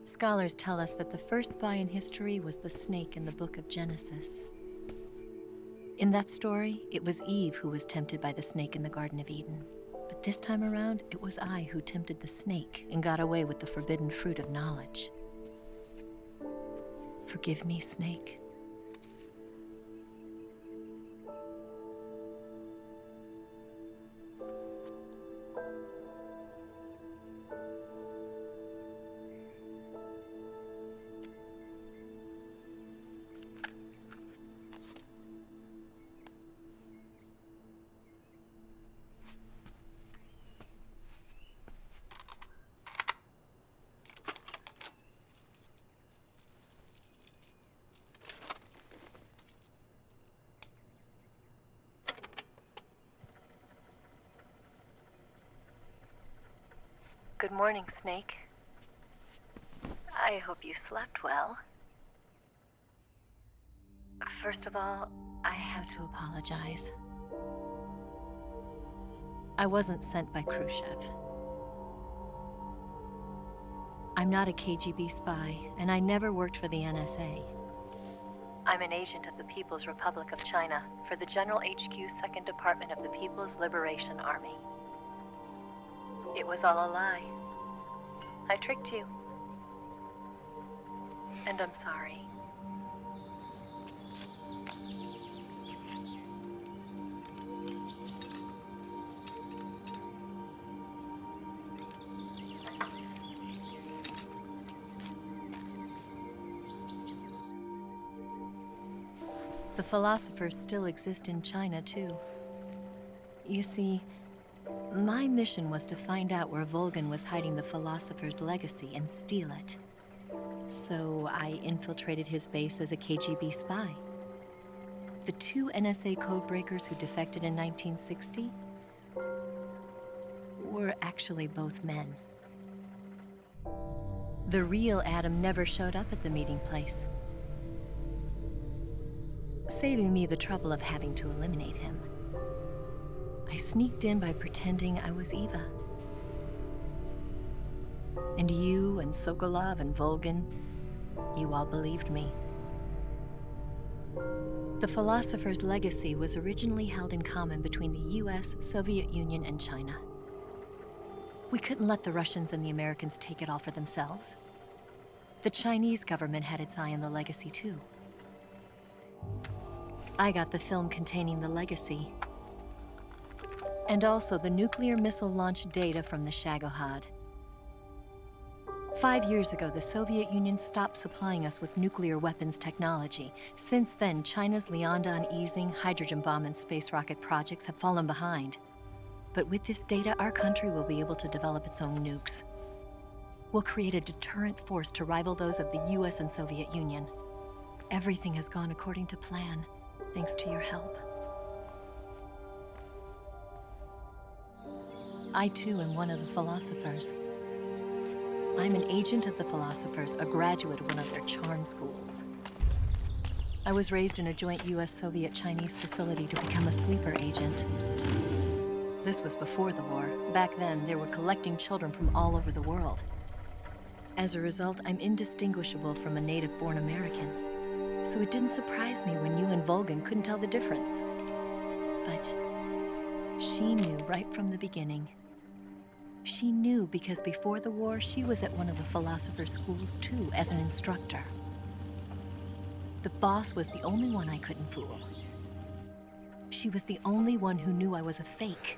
Scholars tell us that the first spy in history was the snake in the book of Genesis. In that story, it was Eve who was tempted by the snake in the Garden of Eden. But this time around, it was I who tempted the snake and got away with the forbidden fruit of knowledge. Forgive me, snake. Good morning, Snake. I hope you slept well. First of all, I have to apologize. I wasn't sent by Khrushchev. I'm not a KGB spy, and I never worked for the NSA. I'm an agent of the People's Republic of China for the General HQ 2nd Department of the People's Liberation Army. It was all a lie. I tricked you. And I'm sorry. The philosophers still exist in China, too. You see, my mission was to find out where Volgan was hiding the philosopher's legacy and steal it. So I infiltrated his base as a KGB spy. The 2 NSA codebreakers who defected in 1960 were actually both men. The real Adam never showed up at the meeting place, saving me the trouble of having to eliminate him. I sneaked in by pretending I was Eva. And you and Sokolov and Volgan, you all believed me. The philosopher's legacy was originally held in common between the US, Soviet Union, and China. We couldn't let the Russians and the Americans take it all for themselves. The Chinese government had its eye on the legacy, too. I got the film containing the legacy, and also the nuclear missile launch data from the Shagohod. 5 years ago, the Soviet Union stopped supplying us with nuclear weapons technology. Since then, China's Liaodong easing, hydrogen bomb, and space rocket projects have fallen behind. But with this data, our country will be able to develop its own nukes. We'll create a deterrent force to rival those of the US and Soviet Union. Everything has gone according to plan, thanks to your help. I, too, am one of the philosophers. I'm an agent of the philosophers, a graduate of one of their charm schools. I was raised in a joint US-Soviet-Chinese facility to become a sleeper agent. This was before the war. Back then, they were collecting children from all over the world. As a result, I'm indistinguishable from a native-born American. So it didn't surprise me when you and Volgan couldn't tell the difference. But she knew right from the beginning. She knew because before the war, she was at one of the philosopher's schools too, as an instructor. The boss was the only one I couldn't fool. She was the only one who knew I was a fake.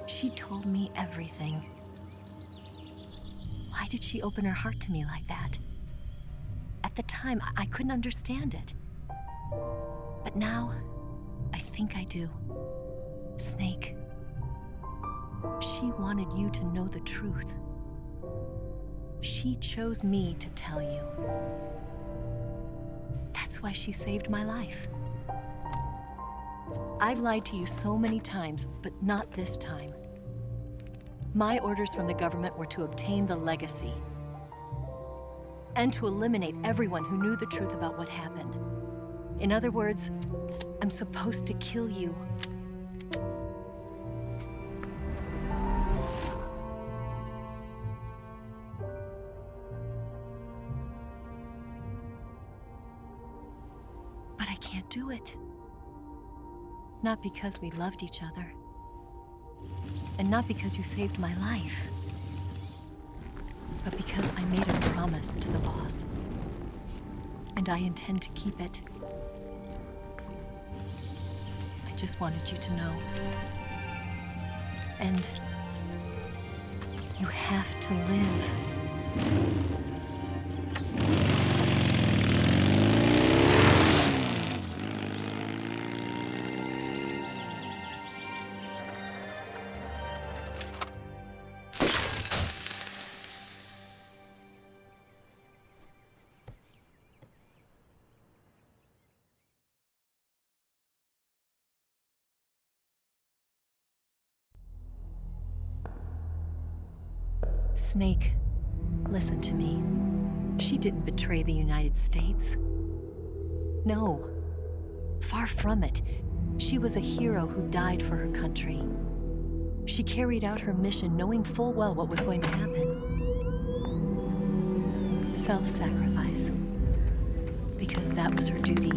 She told me everything. Why did she open her heart to me like that? At the time, I couldn't understand it. But now, I think I do. Snake. She wanted you to know the truth. She chose me to tell you. That's why she saved my life. I've lied to you so many times, but not this time. My orders from the government were to obtain the legacy and to eliminate everyone who knew the truth about what happened. In other words, I'm supposed to kill you. But I can't do it. Not because we loved each other. And not because you saved my life. But because I made a promise to the boss. And I intend to keep it. I just wanted you to know. And you have to live. Snake, listen to me. She didn't betray the United States. No, far from it. She was a hero who died for her country. She carried out her mission knowing full well what was going to happen. Self-sacrifice. Because that was her duty.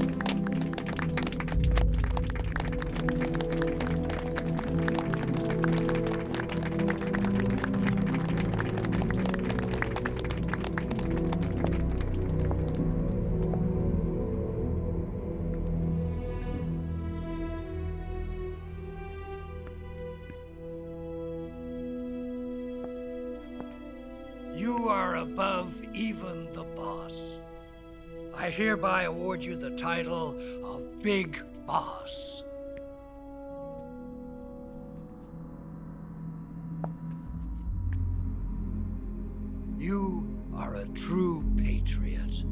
You are above even the boss. I hereby award you the title of Big Boss. You are a true patriot.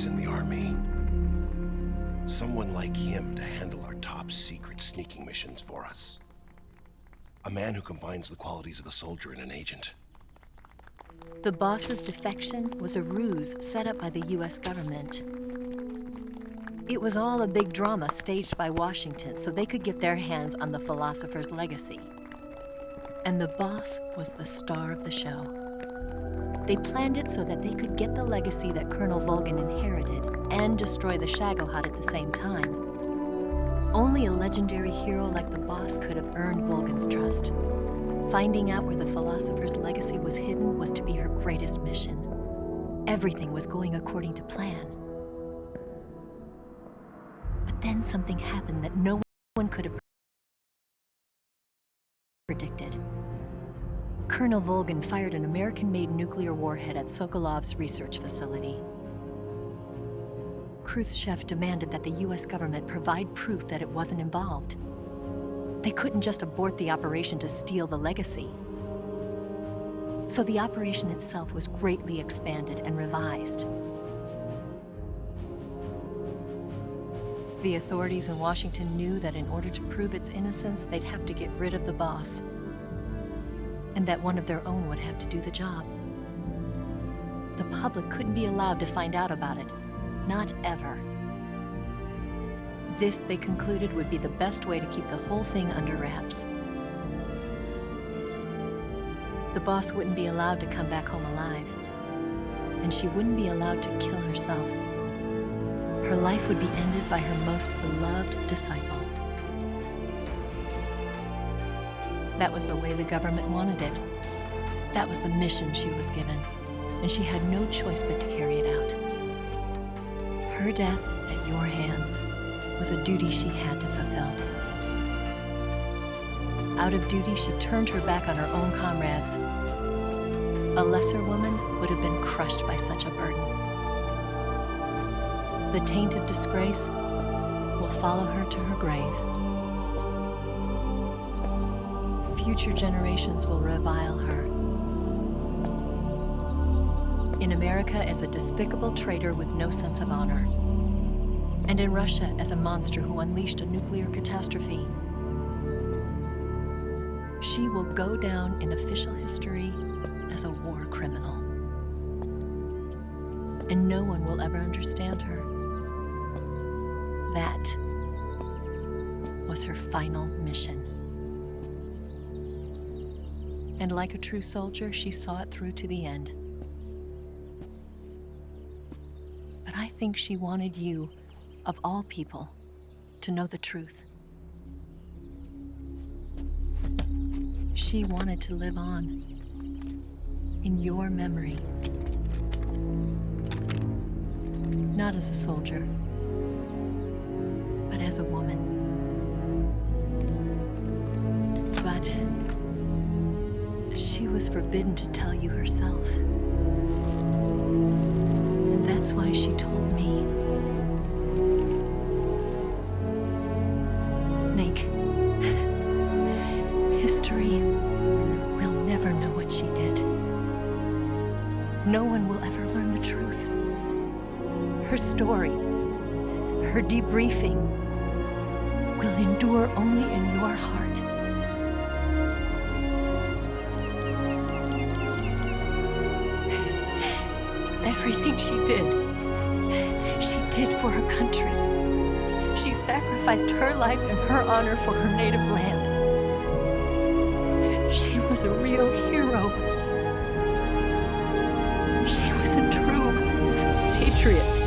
In the Army. Someone like him to handle our top secret sneaking missions for us. A man who combines the qualities of a soldier and an agent. The boss's defection was a ruse set up by the US government. It was all a big drama staged by Washington so they could get their hands on the philosopher's legacy. And the boss was the star of the show. They planned it so that they could get the legacy that Colonel Volgan inherited and destroy the Shagohod at the same time. Only a legendary hero like the boss could have earned Volgan's trust. Finding out where the philosopher's legacy was hidden was to be her greatest mission. Everything was going according to plan. But then something happened that no one could have predicted. Colonel Volgan fired an American-made nuclear warhead at Sokolov's research facility. Khrushchev demanded that the US government provide proof that it wasn't involved. They couldn't just abort the operation to steal the legacy. So the operation itself was greatly expanded and revised. The authorities in Washington knew that in order to prove its innocence, they'd have to get rid of the boss, and that one of their own would have to do the job. The public couldn't be allowed to find out about it, not ever. This, they concluded, would be the best way to keep the whole thing under wraps. The boss wouldn't be allowed to come back home alive, and she wouldn't be allowed to kill herself. Her life would be ended by her most beloved disciple. That was the way the government wanted it. That was the mission she was given, and she had no choice but to carry it out. Her death at your hands was a duty she had to fulfill. Out of duty, she turned her back on her own comrades. A lesser woman would have been crushed by such a burden. The taint of disgrace will follow her to her grave. Future generations will revile her. In America as a despicable traitor with no sense of honor. And in Russia as a monster who unleashed a nuclear catastrophe. She will go down in official history as a war criminal. And no one will ever understand her. That was her final mission. And like a true soldier, she saw it through to the end. think she wanted you, of all people, to know the truth. She wanted to live on, in your memory. Not as a soldier, but as a woman. But she was forbidden to tell you herself. And that's why she told me. Snake, history will never know what she did. No one will ever learn the truth. Her story, her debriefing, will endure only in your heart. Everything she did for her country. She sacrificed her life and her honor for her native land. She was a real hero. She was a true patriot.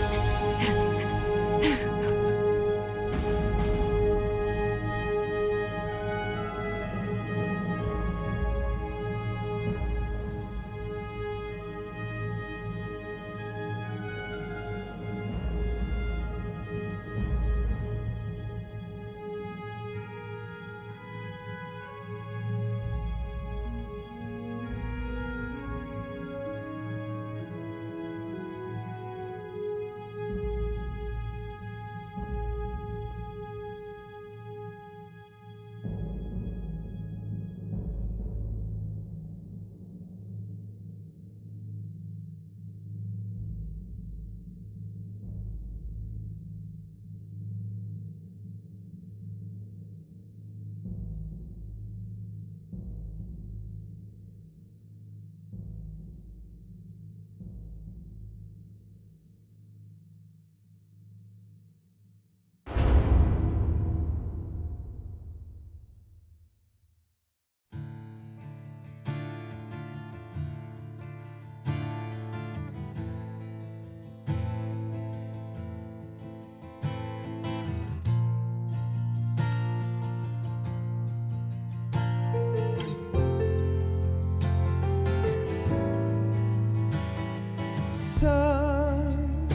Son,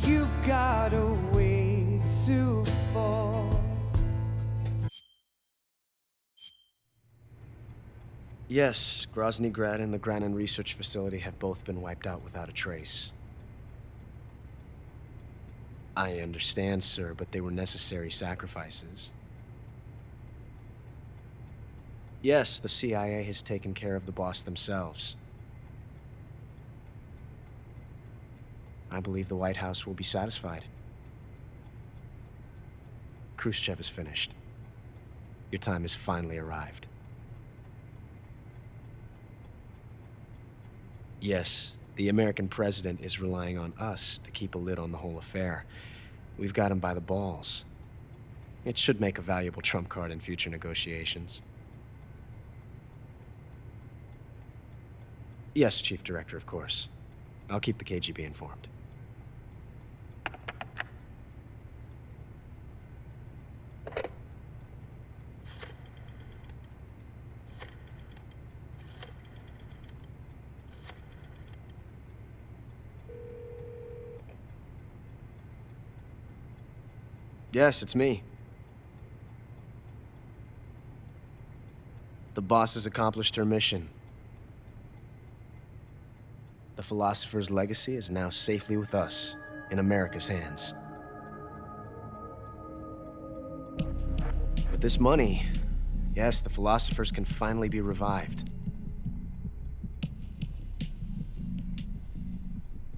you've got a way to fall. Yes, Grozny Grad and the Granin Research Facility have both been wiped out without a trace. I understand, sir, but they were necessary sacrifices. Yes, the CIA has taken care of the boss themselves. I believe the White House will be satisfied. Khrushchev is finished. Your time has finally arrived. Yes, the American president is relying on us to keep a lid on the whole affair. We've got him by the balls. It should make a valuable trump card in future negotiations. Yes, Chief Director, of course. I'll keep the KGB informed. Yes, it's me. The boss has accomplished her mission. The philosopher's legacy is now safely with us, in America's hands. With this money, yes, the philosophers can finally be revived.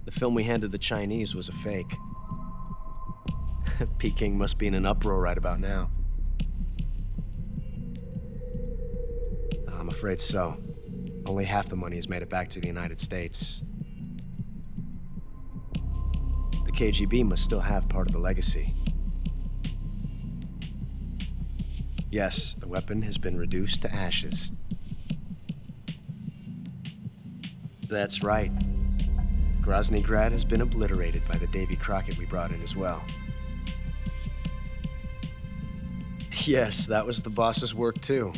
The film we handed the Chinese was a fake. Peking must be in an uproar right about now. I'm afraid so. Only half the money has made it back to the United States. The KGB must still have part of the legacy. Yes, the weapon has been reduced to ashes. That's right. Groznygrad has been obliterated by the Davy Crockett we brought in as well. Yes, that was the boss's work too.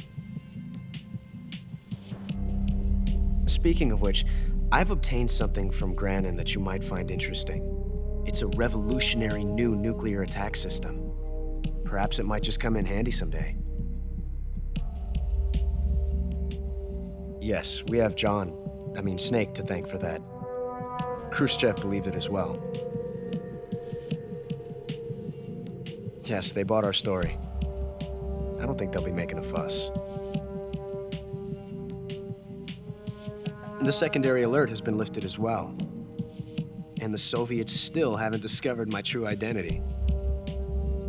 Speaking of which, I've obtained something from Granin that you might find interesting. It's a revolutionary new nuclear attack system. Perhaps it might just come in handy someday. Yes, we have Snake to thank for that. Khrushchev believed it as well. Yes, they bought our story. I don't think they'll be making a fuss. The secondary alert has been lifted as well. And the Soviets still haven't discovered my true identity.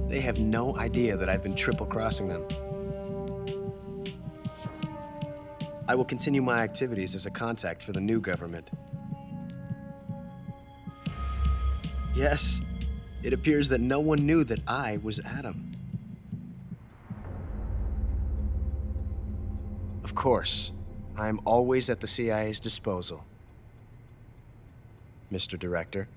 They have no idea that I've been triple-crossing them. I will continue my activities as a contact for the new government. Yes, it appears that no one knew that I was Adam. Of course, I'm always at the CIA's disposal, Mr. Director.